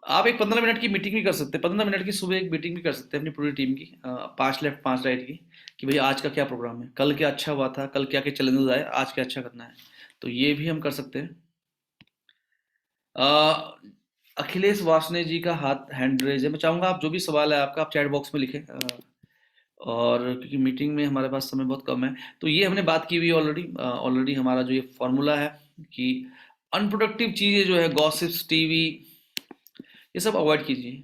[SPEAKER 1] आप एक 15 मिनट की मीटिंग भी कर सकते हैं, 15 मिनट की सुबह एक मीटिंग भी कर सकते हैं अपनी पूरी टीम की, 5 लेफ्ट 5 राइट की, कि भैया आज का क्या प्रोग्राम है, कल क्या अच्छा हुआ था, कल क्या क्या चैलेंजेस आए, आज क्या अच्छा करना है। तो ये भी हम कर सकते हैं। अ, अखिलेश वासने जी का हाथ हैंड रेज है, मैं चाहूंगा आप जो भी सवाल है आपका आप चैट बॉक्स में लिखें। और क्योंकि मीटिंग में हमारे पास समय बहुत कम है, तो ये हमने बात की हुई है ऑलरेडी। ऑलरेडी हमारा जो ये फॉर्मूला है कि अनप्रोडक्टिव चीज़ें जो है, गॉसिप्स, टीवी, ये सब अवॉइड कीजिए।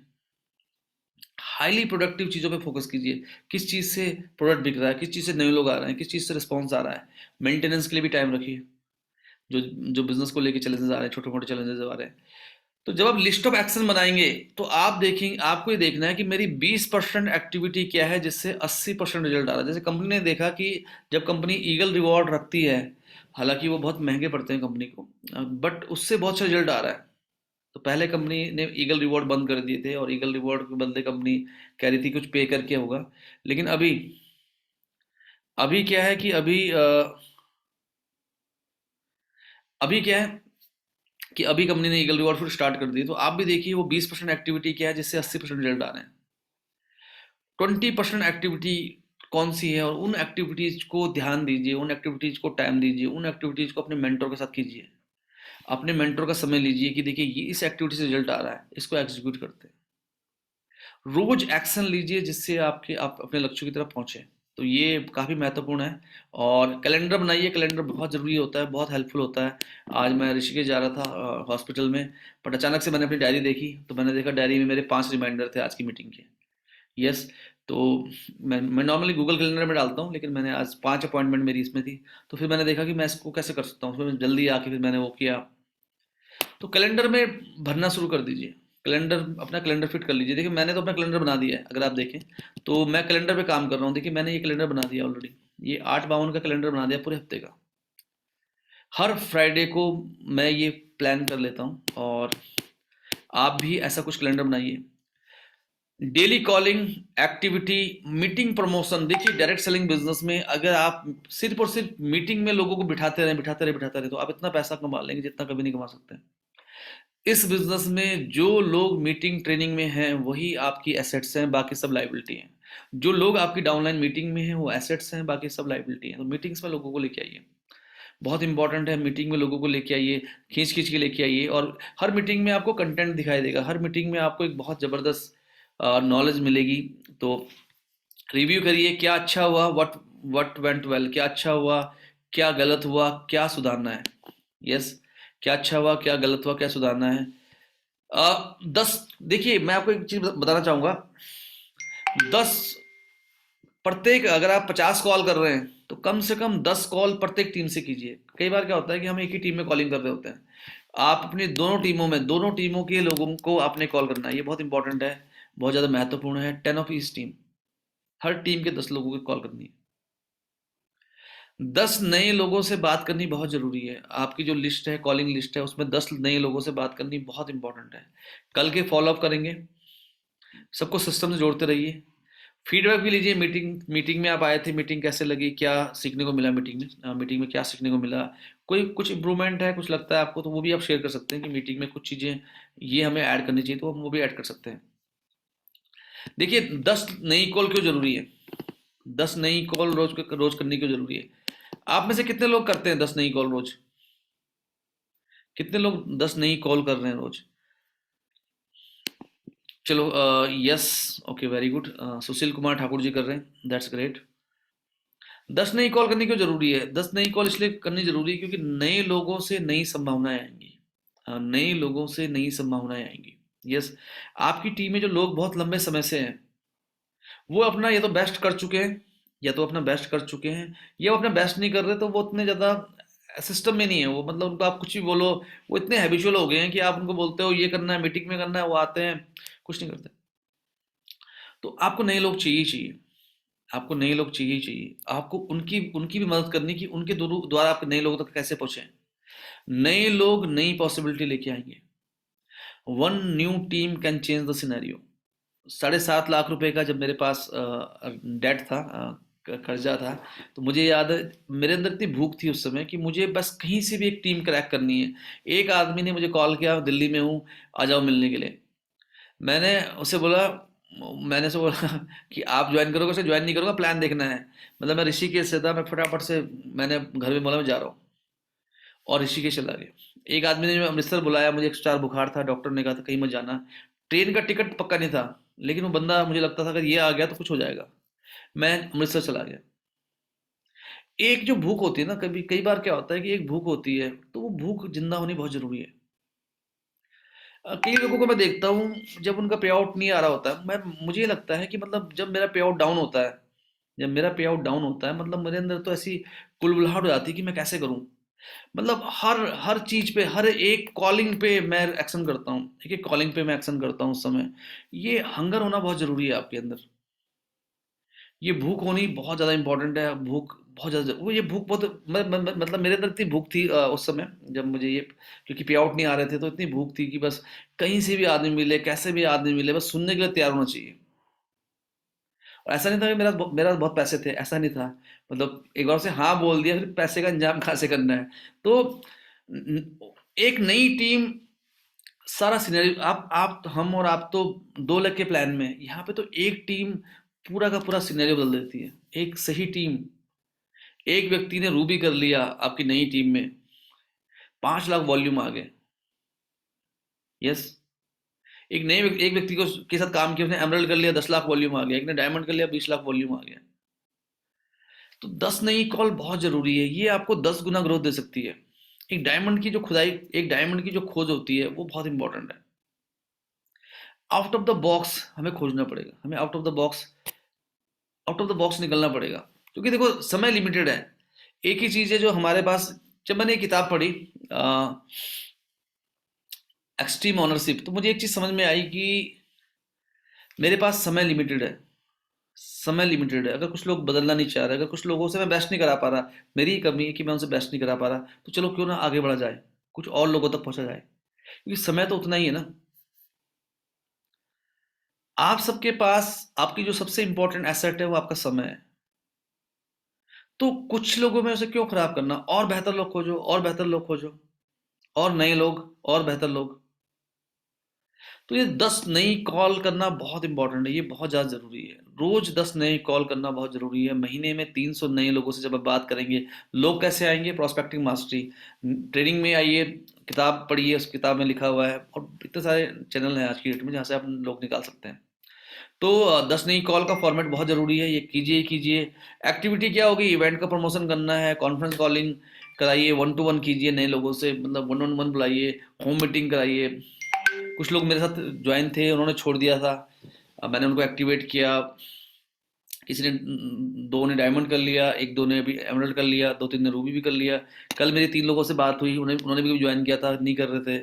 [SPEAKER 1] हाईली प्रोडक्टिव चीज़ों पे फोकस कीजिए। किस चीज़ से प्रोडक्ट बिक रहा है, किस चीज़ से नए लोग आ रहे हैं, किस चीज़ से रिस्पॉन्स आ रहा है। मेंटेनेंस के लिए भी टाइम रखिए। जो जो बिजनेस को लेके चैलेंजेस आ रहे हैं, छोटे मोटे चैलेंजेस आ रहे हैं, तो जब आप लिस्ट ऑफ एक्शन बनाएंगे तो आप देखेंगे, आपको ये देखना है कि मेरी 20% एक्टिविटी क्या है जिससे 80% रिजल्ट आ रहा है। जैसे कंपनी ने देखा कि जब कंपनी ईगल रिवॉर्ड रखती है, हालांकि वो बहुत महंगे पड़ते हैं कंपनी को, बट उससे बहुत अच्छा रिजल्ट आ रहा है। तो पहले कंपनी ने ईगल रिवॉर्ड बंद कर दिए थे, और ईगल रिवॉर्ड के बदले कंपनी कह रही थी कुछ पे करके होगा। लेकिन अभी अभी क्या है कि अभी क्या है, कि अभी कंपनी ने ईगल रिवॉर्ड फिर स्टार्ट कर दी, तो आप भी देखिए वो 20% एक्टिविटी क्या है जिससे 80% रिजल्ट आ रहे हैं। 20% एक्टिविटी कौन सी है, और उन एक्टिविटीज को ध्यान दीजिए, उन एक्टिविटीज को टाइम दीजिए, उन एक्टिविटीज को अपने मेंटर के साथ कीजिए। अपने मेंटर का समय लीजिए कि देखिए ये इस एक्टिविटी से रिजल्ट आ रहा है, इसको एग्जीक्यूट करते हैं। रोज एक्शन लीजिए जिससे आप अपने लक्ष्यों की तरफ पहुंचे। तो ये काफ़ी महत्वपूर्ण है। और कैलेंडर बनाइए, कैलेंडर बहुत ज़रूरी होता है, बहुत हेल्पफुल होता है। आज मैं ऋषिकेश जा रहा था हॉस्पिटल में, बट अचानक से मैंने अपनी डायरी देखी तो मैंने देखा डायरी में मेरे 5 रिमाइंडर थे आज की मीटिंग के। यस। तो मैं नॉर्मली गूगल कैलेंडर में डालता हूँ, लेकिन मैंने आज 5 अपॉइंटमेंट मेरी इसमें थी। तो फिर मैंने देखा कि मैं इसको कैसे कर सकता हूँ, उसमें जल्दी आके फिर मैंने वो किया। तो कैलेंडर में भरना शुरू कर दीजिए। कैलेंडर, अपना कैलेंडर फिट कर लीजिए। देखिए मैंने तो अपना कैलेंडर बना दिया है, अगर आप देखें तो मैं कैलेंडर पे काम कर रहा हूँ। देखिए मैंने ये कैलेंडर बना दिया ऑलरेडी, ये 8/52 का कैलेंडर बना दिया पूरे हफ्ते का। हर फ्राइडे को मैं ये प्लान कर लेता हूँ, और आप भी ऐसा कुछ कैलेंडर बनाइए। Daily calling, activity, meeting, promotion. देखिए डायरेक्ट सेलिंग बिजनेस में अगर आप सिर्फ और सिर्फ मीटिंग में लोगों को बिठाते रहे तो आप इतना पैसा कमा लेंगे जितना कभी नहीं कमा सकते। इस बिजनेस में जो लोग मीटिंग ट्रेनिंग में हैं वही आपकी एसेट्स हैं, बाकी सब लाइबिलिटी हैं। जो लोग आपकी डाउनलाइन मीटिंग में हैं वो एसेट्स हैं, बाकी सब लाइबिलिटी हैं। तो मीटिंग्स में लोगों को लेके आइए, बहुत इंपॉर्टेंट है। मीटिंग में लोगों को लेके आइए, खींच खींच के लेके आइए। और हर मीटिंग में आपको कंटेंट दिखाई देगा, हर मीटिंग में आपको एक बहुत ज़बरदस्त नॉलेज मिलेगी। तो रिव्यू करिए, क्या अच्छा हुआ, व्हाट वेंट वेल, क्या अच्छा हुआ, क्या गलत हुआ, क्या सुधारना है। यस, क्या अच्छा हुआ, क्या गलत हुआ, क्या सुधारना है। 10, देखिए मैं आपको एक चीज बताना चाहूंगा। 10, प्रत्येक, अगर आप 50 कॉल कर रहे हैं तो कम से कम 10 कॉल प्रत्येक टीम से कीजिए। कई बार क्या होता है कि हम एक ही टीम में कॉलिंग कर रहे होते हैं। आप अपनी दोनों टीमों के लोगों को आपने कॉल करना है, ये बहुत इंपॉर्टेंट है, बहुत ज़्यादा महत्वपूर्ण है। 10 of each team, her team के 10 लोगों की कॉल करनी है। 10 नए लोगों से बात करनी बहुत ज़रूरी है। आपकी जो लिस्ट है, कॉलिंग लिस्ट है, उसमें 10 नए लोगों से बात करनी बहुत इंपॉर्टेंट है। कल के फॉलोअप करेंगे, सबको सिस्टम से जोड़ते रहिए। फीडबैक भी लीजिए। मीटिंग में आप आए थे, मीटिंग कैसे लगी, क्या सीखने को मिला मीटिंग में क्या सीखने को मिला। कोई कुछ इंप्रूवमेंट है, कुछ लगता है आपको, तो वो भी आप शेयर कर सकते हैं कि मीटिंग में कुछ चीज़ें ये हमें ऐड करनी चाहिए, तो हम वो भी ऐड कर सकते हैं। देखिए 10 नई कॉल क्यों जरूरी है, 10 नई कॉल रोज करनी क्यों जरूरी है। आप में से कितने लोग करते हैं 10 नई कॉल रोज? कितने लोग 10 नई कॉल कर रहे हैं रोज? चलो, yes, okay, very good. Sushil Kumar Thakur ji कर रहे हैं, दैट्स ग्रेट। 10 नई कॉल करनी क्यों जरूरी है? 10 नई कॉल इसलिए करनी जरूरी है क्योंकि नए लोगों से नई संभावनाएं आएंगी। नए लोगों से नई संभावनाएं आएंगी। यस। आपकी टीम में जो लोग बहुत लंबे समय से हैं, वो अपना या तो बेस्ट कर चुके हैं, या वो अपना बेस्ट नहीं कर रहे, तो वो उतने ज़्यादा सिस्टम में नहीं है। वो मतलब उनको आप कुछ भी बोलो, वो इतने हैबिचुअल हो गए हैं कि आप उनको बोलते हो ये करना है, मीटिंग में करना है, वो आते हैं, कुछ नहीं करते। तो आपको नए लोग चाहिए ही चाहिए, आपको नए लोग चाहिए ही चाहिए। आपको उनकी उनकी भी मदद करनी कि उनके द्वारा आप नए लोगों तक कैसे पहुंचे। नए लोग नई पॉसिबिलिटी लेके आएंगे। One new team can change the scenario. 7.5 lakh रुपए का जब मेरे पास डेट था, कर्जा था, तो मुझे याद है मेरे अंदर इतनी भूख थी उस समय कि मुझे बस कहीं से भी एक टीम क्रैक करनी है। एक आदमी ने मुझे कॉल किया, दिल्ली में हूँ, आ जाओ मिलने के लिए। मैंने उससे बोला मैंने उसे बोला कि आप ज्वाइन करोगे? उसे ज्वाइन नहीं करूँगा, प्लान देखना है। मतलब मैं ऋषिकेश से था, मैं फटाफट से मैंने घर में बोला मैं जा रहा हूँ, और ऋषिकेश चला गया। एक आदमी ने अमृतसर बुलाया, मुझे 1 स्टार बुखार था, डॉक्टर ने कहा था कहीं मत जाना। ट्रेन का टिकट पक्का नहीं था, लेकिन वो बंदा, मुझे लगता था अगर ये आ गया तो कुछ हो जाएगा। मैं अमृतसर चला गया। एक जो भूख होती है ना, कई बार क्या होता है कि एक भूख होती है, तो वो भूख जिंदा होनी बहुत जरूरी है। कई लोगों को मैं देखता हूँ, जब उनका पे आउट नहीं आ रहा होता है, मैं मुझे ये लगता है कि मतलब जब मेरा पे आउट डाउन होता है, मतलब मेरे अंदर तो ऐसी कुलबुलाहट हो जाती है कि मैं कैसे करूँ। मतलब हर हर चीज पे, हर एक कॉलिंग पे मैं एक्शन करता हूँ, एक एक कॉलिंग पे मैं एक्शन करता हूँ उस समय। ये हंगर होना बहुत जरूरी है आपके अंदर। ये भूख होनी बहुत ज़्यादा इंपॉर्टेंट है। भूख बहुत ज़्यादा, वो ये भूख बहुत, मतलब मेरे अंदर इतनी भूख थी उस समय जब मुझे ये, क्योंकि पे आउट नहीं आ रहे थे, तो इतनी भूख थी कि बस कहीं से भी आदमी मिले, कैसे भी आदमी मिले, बस सुनने के लिए तैयार होना चाहिए। और ऐसा नहीं था कि मेरा बहुत पैसे थे, ऐसा नहीं था। मतलब एक बार से हाँ बोल दिया, फिर पैसे का इंतजाम कहाँ से करना है। तो एक नई टीम सारा सिनेरियो, आप हम और आप तो 2 लाख के प्लान में, यहाँ पे तो एक टीम पूरा का पूरा सिनेरियो बदल देती है। एक सही टीम, एक व्यक्ति ने रूबी कर लिया आपकी नई टीम में, 5 लाख वॉल्यूम आ गए। यस, एक व्यक्ति को के साथ काम किया, उसने एमरल्ड कर लिया, 10 लाख वॉल्यूम आ गया। एक ने डायमंड कर लिया, 20 लाख वॉल्यूम आ गया। तो 10 नई कॉल बहुत जरूरी है, ये आपको 10 गुना ग्रोथ दे सकती है। एक डायमंड की जो खोज होती है वो बहुत इंपॉर्टेंट है। आउट ऑफ द बॉक्स हमें खोजना पड़ेगा, हमें आउट ऑफ द बॉक्स निकलना पड़ेगा, क्योंकि देखो समय लिमिटेड है। एक ही चीज है जो हमारे पास, जब मैंने एक किताब पढ़ी एक्सट्रीम ऑनरशिप, तो मुझे एक चीज समझ में आई कि मेरे पास समय लिमिटेड है। समय लिमिटेड है, अगर कुछ लोग बदलना नहीं चाह रहे, अगर कुछ लोगों से मैं बेस्ट नहीं करा पा रहा, मेरी ही कमी है कि मैं उनसे बेस्ट नहीं करा पा रहा, तो चलो क्यों ना आगे बढ़ा जाए, कुछ और लोगों तक पहुंचा जाए, क्योंकि समय तो उतना ही है ना। आप सबके पास आपकी जो सबसे इंपॉर्टेंट एसेट है वो आपका समय है। तो कुछ लोगों में उसे क्यों खराब करना, और बेहतर लोग खोजो, और बेहतर लोग खोजो, और नए लोग, और बेहतर लोग। तो ये 10 नई कॉल करना बहुत इंपॉर्टेंट है, ये बहुत ज़्यादा ज़रूरी है। रोज 10 नई कॉल करना बहुत ज़रूरी है। महीने में 300 नए लोगों से जब आप बात करेंगे, लोग कैसे आएंगे? प्रोस्पेक्टिंग मास्टरी ट्रेनिंग में आइए, किताब पढ़िए, उस किताब में लिखा हुआ है, और इतने सारे चैनल हैं आज की डेट में जहाँ से आप लोग निकाल सकते हैं। तो 10 नई कॉल का फॉर्मेट बहुत ज़रूरी है, ये कीजिए ही कीजिए। एक्टिविटी क्या होगी? इवेंट का प्रमोशन करना है, कॉन्फ्रेंस कॉलिंग कराइए, 1 to 1 कीजिए नए लोगों से, मतलब 1 on 1 बुलाइए, होम मीटिंग कराइए। कुछ लोग मेरे साथ ज्वाइन थे, उन्होंने छोड़ दिया था, अब मैंने उनको एक्टिवेट किया। किसी ने, 2 ने डायमंड कर लिया, एक दो ने अभी एमरल्ड कर लिया, 2-3 ने रूबी भी कर लिया। कल मेरी 3 लोगों से बात हुई, उन्हें उन्होंने भी ज्वाइन किया था, नहीं कर रहे थे।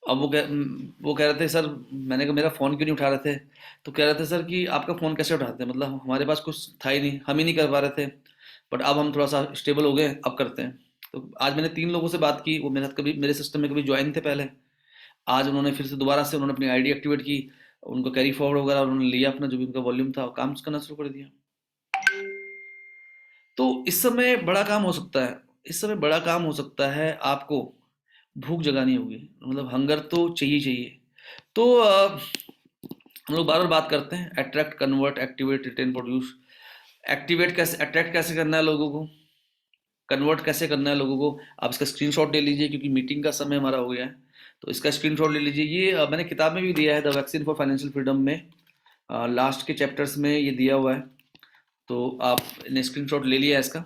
[SPEAKER 1] अब वो कह रहे थे सर, मैंने कहा मेरा फ़ोन क्यों नहीं उठा रहे थे? तो कह रहे थे सर कि आपका फ़ोन कैसे उठाते हैं, मतलब हमारे पास कुछ था ही नहीं, हम ही नहीं कर पा रहे थे, बट अब हम थोड़ा सा स्टेबल हो गए, अब करते हैं। तो आज मैंने 3 लोगों से बात की, वो मेरे साथ कभी मेरे सिस्टम में कभी ज्वाइन थे पहले। आज उन्होंने फिर से दोबारा से उन्होंने अपनी आईडी एक्टिवेट की, उनको कैरी फॉरवर्ड वगैरह उन्होंने लिया, अपना जो भी उनका वॉल्यूम था, काम करना शुरू कर दिया। तो इस समय बड़ा काम हो सकता है, इस समय बड़ा काम हो सकता है आपको भूख जगानी होगी, मतलब हंगर तो चाहिए चाहिए। तो हम लोग बार बार बात करते हैं attract, convert, activate, retain, produce. Activate कैसे, अट्रैक्ट कैसे करना है लोगों को, कन्वर्ट कैसे करना है लोगों को? आप इसका स्क्रीनशॉट ले लीजिए, क्योंकि मीटिंग का समय हमारा हो गया है, तो इसका स्क्रीनशॉट ले लीजिए। ये मैंने किताब में भी दिया है, the vaccine for financial freedom में, लास्ट के चैप्टर्स में ये दिया हुआ है। तो आपने स्क्रीनशॉट ले लिया है इसका?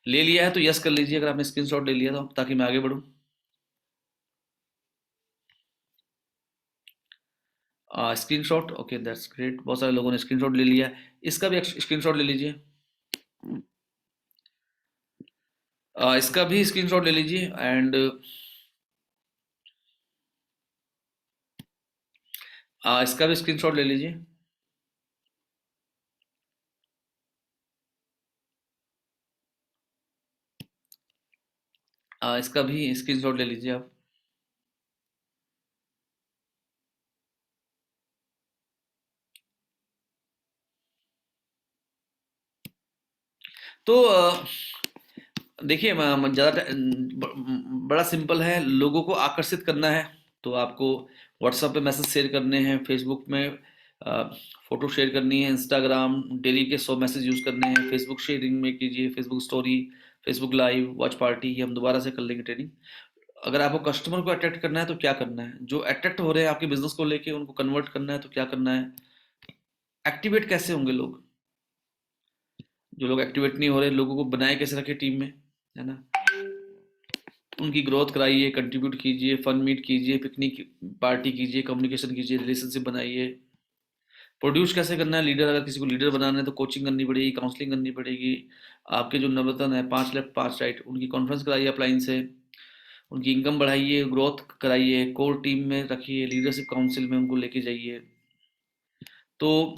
[SPEAKER 1] ले लिया है तो यस कर लीजिए, अगर आपने स्क्रीनशॉट ले लिया तो, ताकि मैं आगे बढ़ूँ। स्क्रीनशॉट, ओके, दैट्स ग्रेट, बहुत सारे लोगों ने स्क्रीनशॉट ले लिया है। इसका भी स्क्रीनशॉट ले लीजिए, इसका भी स्क्रीनशॉट ले लीजिए, एंड इसका भी स्क्रीनशॉट ले लीजिए। इसका भी स्क्रीनशॉट ले लीजिए आप। तो देखिए, ज़्यादा बड़ा सिंपल है, लोगों को आकर्षित करना है तो आपको व्हाट्सएप पे मैसेज शेयर करने हैं, फेसबुक में फ़ोटो शेयर करनी है, इंस्टाग्राम डेली के 100 मैसेज यूज़ करने हैं, फेसबुक शेयरिंग में कीजिए, Facebook story, Facebook live, watch party, ये हम दोबारा से कर लेंगे ट्रेनिंग। अगर आपको कस्टमर को अट्रैक्ट करना है तो क्या करना है, जो अट्रैक्ट हो रहे हैं आपके बिजनेस को लेके, उनको कन्वर्ट करना है तो क्या करना है, एक्टिवेट कैसे होंगे लोग, जो लोग एक्टिवेट नहीं हो रहे, लोगों को बनाए कैसे रखे टीम में, है ना? उनकी ग्रोथ कराइए, कंट्रीब्यूट कीजिए, फन मीट कीजिए, पिकनिक पार्टी कीजिए, कम्युनिकेशन कीजिए, रिलेशनशिप बनाइए। प्रोड्यूस कैसे करना है? लीडर, अगर किसी को लीडर बनाना है तो कोचिंग करनी पड़ेगी, काउंसलिंग करनी पड़ेगी। आपके जो नवरत्न है, 5 लेफ्ट 5 राइट, उनकी कॉन्फ्रेंस कराइए अपलाइन से, उनकी इनकम बढ़ाइए, ग्रोथ कराइए, कोर टीम में रखिए, लीडरशिप काउंसिल में उनको लेके जाइए। तो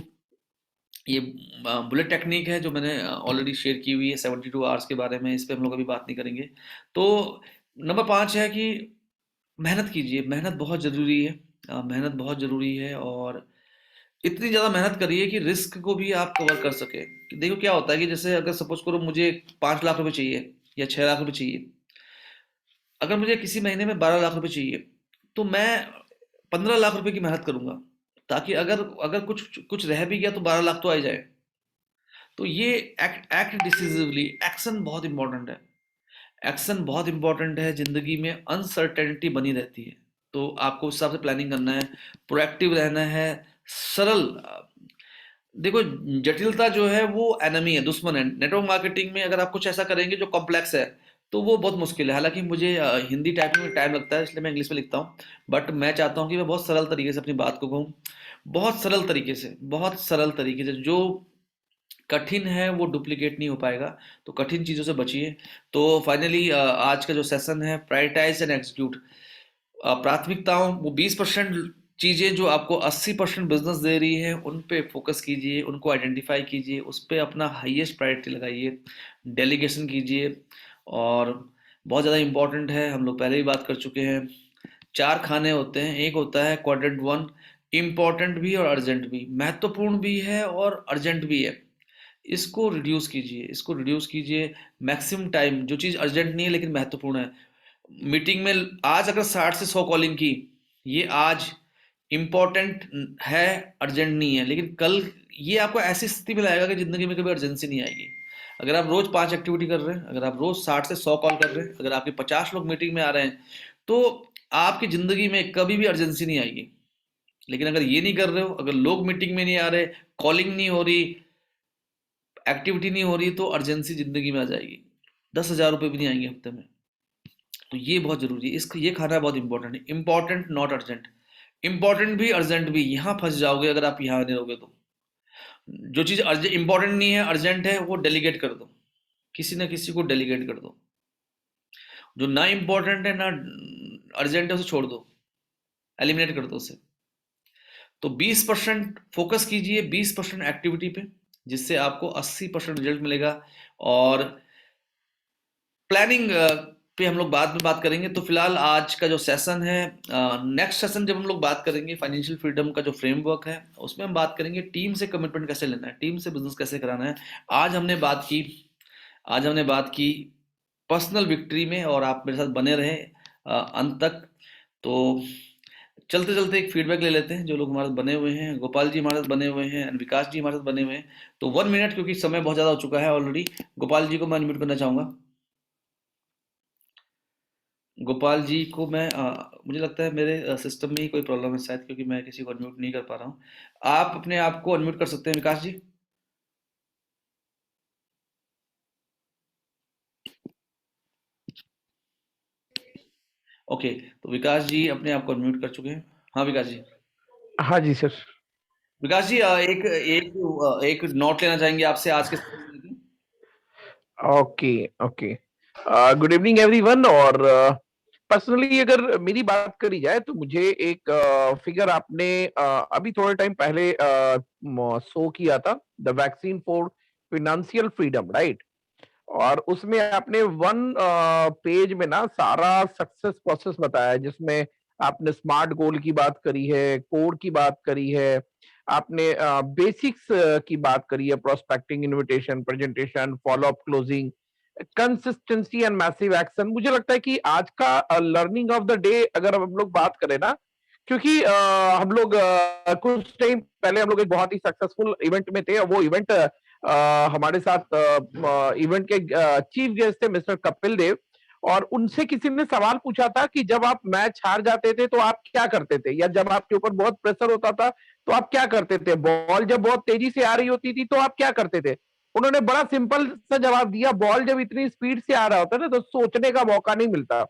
[SPEAKER 1] ये बुलेट टेक्निक है जो मैंने ऑलरेडी शेयर की हुई है 72 आवर्स के बारे में, इस पे हम लोग अभी बात नहीं करेंगे। तो नंबर 5 है कि मेहनत कीजिए, मेहनत बहुत ज़रूरी है। मेहनत बहुत ज़रूरी है, और इतनी ज़्यादा मेहनत करिए कि रिस्क को भी आप कवर कर सकें। कि देखो क्या होता है कि जैसे अगर सपोज करो मुझे 5 लाख रुपए चाहिए या 6 लाख रुपए चाहिए, अगर मुझे किसी महीने में 12 लाख रुपए चाहिए, तो मैं 15 लाख रुपए की मेहनत करूंगा, ताकि अगर अगर कुछ कुछ रह भी गया तो 12 लाख तो आ ही जाए। तो ये एक्ट एक्ट डिसिसिवली, एक्शन बहुत इंपॉर्टेंट है। एक्शन बहुत इंपॉर्टेंट है, जिंदगी में अनसर्टेनिटी बनी रहती है, तो आपको उस हिसाब से प्लानिंग करना है, प्रोएक्टिव रहना है, सरल। देखो, जटिलता जो है वो एनिमी है, दुश्मन है। नेटवर्क मार्केटिंग में अगर आप कुछ ऐसा करेंगे जो कॉम्प्लेक्स है, तो वो बहुत मुश्किल है। हालांकि मुझे हिंदी टाइपिंग में टाइम लगता है, इसलिए मैं इंग्लिश में लिखता हूँ। बट मैं चाहता हूँ कि मैं बहुत सरल तरीके से अपनी बात को कहूँ, बहुत सरल तरीके से, बहुत सरल तरीके से। जो कठिन है वो डुप्लीकेट नहीं हो पाएगा, तो कठिन चीज़ों से बचिए। तो फाइनली आज का जो सेशन है, प्रायोरिटाइज एंड एग्जीक्यूट। प्राथमिकताओं, वो 20% चीज़ें जो आपको 80% बिजनेस दे रही है, उन पे फोकस कीजिए, उनको आइडेंटिफाई कीजिए, उस पे अपना हाईएस्ट प्रायोरिटी लगाइए, डेलीगेशन कीजिए। और बहुत ज़्यादा इंपॉर्टेंट है, हम लोग पहले ही बात कर चुके हैं, 4 खाने होते हैं। एक होता है क्वाड्रेंट वन, इम्पॉर्टेंट भी और अर्जेंट भी, महत्वपूर्ण भी है और अर्जेंट भी है। इसको रिड्यूस कीजिए, इसको रिड्यूस कीजिए। मैक्सिमम टाइम, जो चीज़ अर्जेंट नहीं है लेकिन महत्वपूर्ण है, मीटिंग में आज अगर 60 से 100 कॉलिंग की, ये आज इंपॉर्टेंट है, अर्जेंट नहीं है, लेकिन कल ये आपको ऐसी स्थिति में लाएगा कि जिंदगी में कभी अर्जेंसी नहीं आएगी। अगर आप रोज 5 एक्टिविटी कर रहे हैं, अगर आप रोज 60 से 100 कॉल कर रहे हैं, अगर आपके 50 लोग मीटिंग में आ रहे हैं, तो आपकी जिंदगी में कभी भी अर्जेंसी नहीं आएगी। लेकिन अगर ये नहीं कर रहे हो, अगर लोग मीटिंग में नहीं आ रहे, कॉलिंग नहीं हो रही, एक्टिविटी नहीं हो रही, तो अर्जेंसी जिंदगी में आ जाएगी। 10,000 रुपये भी नहीं आएंगे हफ्ते में। तो ये बहुत जरूरी है, इसको ये खाना बहुत इंपॉर्टेंट है। इंपॉर्टेंट नॉट अर्जेंट, इंपॉर्टेंट भी अर्जेंट भी, यहाँ फंस जाओगे अगर आप यहाँ नहीं रहोगे तो। जो चीज़ इंपॉर्टेंट नहीं है, अर्जेंट है, वो डेलीगेट कर दो, किसी ना किसी को डेलीगेट कर दो। जो ना इंपॉर्टेंट है ना अर्जेंट है, उसे छोड़ दो, एलिमिनेट कर दो उसे। तो 20% फोकस कीजिए, 20% एक्टिविटी पे, जिससे आपको 80% रिजल्ट मिलेगा। और प्लानिंग पे हम लोग बाद में बात करेंगे। तो फिलहाल आज का जो सेशन है, नेक्स्ट सेशन जब हम लोग बात करेंगे फाइनेंशियल फ्रीडम का जो फ्रेमवर्क है, उसमें हम बात करेंगे टीम से कमिटमेंट कैसे लेना है, टीम से बिजनेस कैसे कराना है। आज हमने बात की आज हमने बात की पर्सनल विक्ट्री में, और आप मेरे साथ बने रहे अंत तक। तो चलते चलते एक फीडबैक ले लेते हैं, जो लोग हमारे साथ बने हुए हैं। गोपाल जी हमारे साथ बने हुए हैं, and विकास जी हमारे साथ बने हुए हैं। तो 1 मिनट, क्योंकि समय बहुत ज़्यादा हो चुका है ऑलरेडी। गोपाल जी को मैं अनम्यूट करना चाहूँगा। गोपाल जी को मैं मुझे लगता है मेरे सिस्टम में ही कोई प्रॉब्लम है शायद, क्योंकि मैं किसी को अनम्यूट नहीं कर पा रहा हूँ। आप अपने आप को अनम्यूट कर सकते हैं, विकास जी। ओके, तो विकास जी अपने आप को अनम्यूट कर चुके हैं। हाँ विकास जी।
[SPEAKER 3] हाँ जी सर।
[SPEAKER 1] विकास जी, एक एक एक नोट लेना चाहेंगे आपसे आज के session में।
[SPEAKER 3] Okay okay. Good evening everyone. और पर्सनली अगर मेरी बात करी जाए तो मुझे एक फिगर आपने अभी थोड़े टाइम पहले शो किया था, the vaccine for financial freedom, right. और उसमें आपने वन पेज में ना सारा सक्सेस प्रोसेस बताया है, जिसमें आपने स्मार्ट गोल की बात करी है, कोड की बात करी है, आपने बेसिक्स की बात करी है, prospecting, invitation, presentation, follow up, closing, consistency and massive action. मुझे लगता है कि आज का लर्निंग ऑफ द डे अगर हम लोग बात करें ना, क्योंकि हम लोग कुछ टाइम पहले हम लोग एक बहुत ही सक्सेसफुल इवेंट में थे, और वो इवेंट हमारे साथ इवेंट के चीफ गेस्ट थे मिस्टर कपिल देव। और उनसे किसी ने सवाल पूछा था कि जब आप मैच हार जाते थे तो आप क्या करते थे, या जब आपके ऊपर बहुत प्रेशर होता था तो आप क्या करते थे, बॉल जब बहुत तेजी से आ रही होती थी तो आप क्या करते थे। उन्होंने बड़ा सिंपल सा जवाब दिया, बॉल जब इतनी स्पीड से आ रहा होता है ना तो सोचने का मौका नहीं मिलता।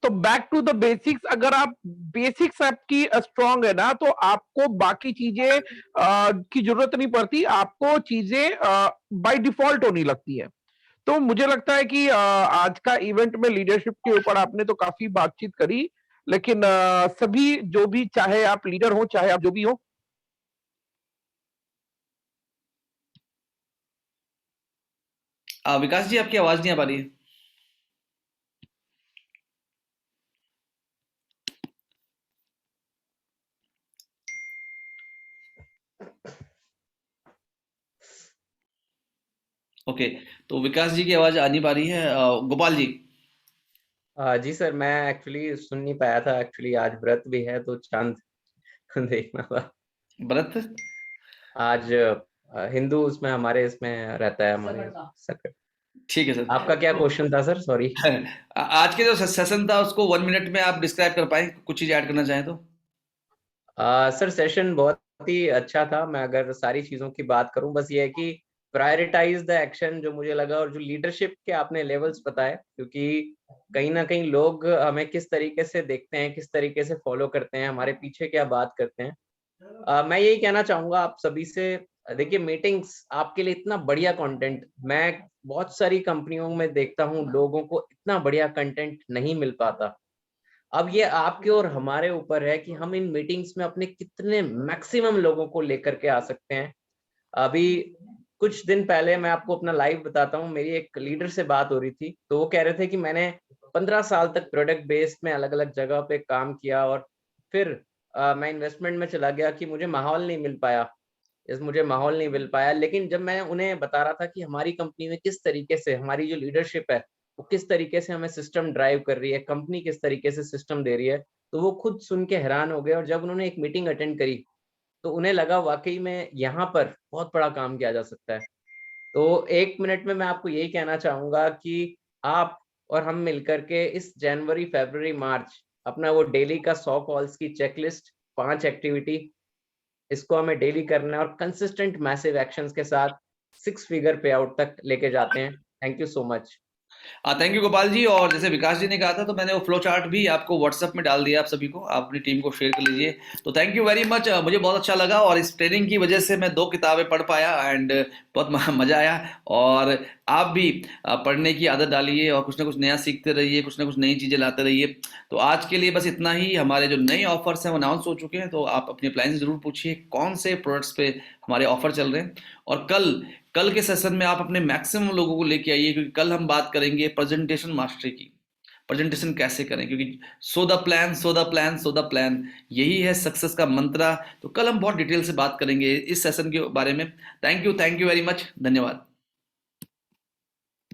[SPEAKER 3] तो बैक टू द बेसिक्स, अगर आप बेसिक्स आपकी स्ट्रांग है ना तो आपको बाकी चीजें की जरूरत नहीं पड़ती, आपको चीजें बाय डिफॉल्ट होने लगती है। तो मुझे लगता है कि आज का इवेंट में लीडरशिप के ऊपर आपने तो काफी बातचीत करी, लेकिन सभी जो भी, चाहे आप लीडर हो चाहे आप जो भी हो,
[SPEAKER 1] विकास जी आपकी आवाज नहीं आ पा रही है। ओके, तो विकास जी की आवाज आ नहीं पा रही है। गोपाल जी।
[SPEAKER 2] जी सर, मैं एक्चुअली सुन नहीं पाया था। एक्चुअली आज व्रत भी है तो चांद देखना था
[SPEAKER 1] व्रत?
[SPEAKER 2] आज। हिंदू उसमें हमारे इसमें रहता है हमारे सर।
[SPEAKER 1] ठीक है सर।
[SPEAKER 2] आपका क्या क्वेश्चन था सर? सॉरी।
[SPEAKER 1] आज के जो सेशन था उसको 1 मिनट में आप डिस्क्राइब कर पाए, कुछ चीज ऐड करना चाहें तो?
[SPEAKER 2] सर सेशन बहुत ही अच्छा था। मैं अगर सारी चीजों की बात करूं, बस ये है कि प्रायोरिटाइज द एक्शन जो मुझे लगा, और जो लीडरशिप के आपने लेवल्स बताए, क्योंकि कहीं ना कहीं लोग हमें किस तरीके से देखते हैं, किस तरीके से फॉलो करते हैं, हमारे पीछे क्या बात करते हैं। मैं यही कहना चाहूंगा आप सभी से। देखिए, मीटिंग्स आपके लिए इतना बढ़िया कंटेंट, मैं बहुत सारी कंपनियों में देखता हूँ लोगों को इतना बढ़िया कंटेंट नहीं मिल पाता। अब ये आपके और हमारे ऊपर है कि हम इन मीटिंग्स में अपने कितने मैक्सिमम लोगों को लेकर के आ सकते हैं। अभी कुछ दिन पहले मैं आपको अपना लाइव बताता हूँ, मेरी एक लीडर से बात हो रही थी, तो वो कह रहे थे कि मैंने 15 साल तक प्रोडक्ट बेस्ड में अलग अलग जगह पे काम किया, और फिर मैं इन्वेस्टमेंट में चला गया कि मुझे माहौल नहीं मिल पाया। मुझे माहौल नहीं मिल पाया, लेकिन जब मैं उन्हें बता रहा था कि हमारी कंपनी में किस तरीके से हमारी जो लीडरशिप है वो किस तरीके से हमें सिस्टम ड्राइव कर रही है, कंपनी किस तरीके से सिस्टम दे रही है, तो वो खुद सुन के हैरान हो गए। और जब उन्होंने एक मीटिंग अटेंड करी तो उन्हें लगा वाकई में यहाँ पर बहुत बड़ा काम किया जा सकता है। तो 1 मिनट में मैं आपको यही कहना चाहूंगा कि आप और हम मिलकर के इस जनवरी, फरवरी, मार्च अपना वो डेली का 100 कॉल्स की चेकलिस्ट, 5 एक्टिविटी, इसको हमें डेली करना है और कंसिस्टेंट मैसिव एक्शंस के साथ 6 फिगर पे आउट तक लेके जाते हैं। Thank you so much.
[SPEAKER 1] Thank you Gopal ji. और जैसे विकास जी ने कहा था, तो मैंने वो फ्लो चार्ट भी आपको व्हाट्सएप में डाल दिया, आप सभी को, आप अपनी टीम को शेयर कर लीजिए। तो थैंक यू वेरी मच, मुझे बहुत अच्छा लगा, और इस ट्रेनिंग की वजह से मैं 2 किताबें पढ़ पाया एंड बहुत मजा आया। और आप भी पढ़ने की आदत डालिए और कुछ ना कुछ नया सीखते रहिए, कुछ ना कुछ नई चीज़ें लाते रहिए। तो आज के लिए बस इतना ही। हमारे जो नए ऑफर्स हैं वो अनाउंस हो चुके हैं, तो आप अपने अप्लायंस जरूर पूछिए कौन से प्रोडक्ट्स पे हमारे ऑफर चल रहे हैं। और कल कल के सेशन में आप अपने मैक्सिमम लोगों को लेके आइए, क्योंकि कल हम बात करेंगे प्रेजेंटेशन मास्टरी की। प्रेजेंटेशन कैसे करें, क्योंकि so the plan, so the plan, so the plan, यही है सक्सेस का मंत्रा। तो कल हम बहुत डिटेल से बात करेंगे इस सेशन के बारे में। थैंक यू वेरी मच, धन्यवाद।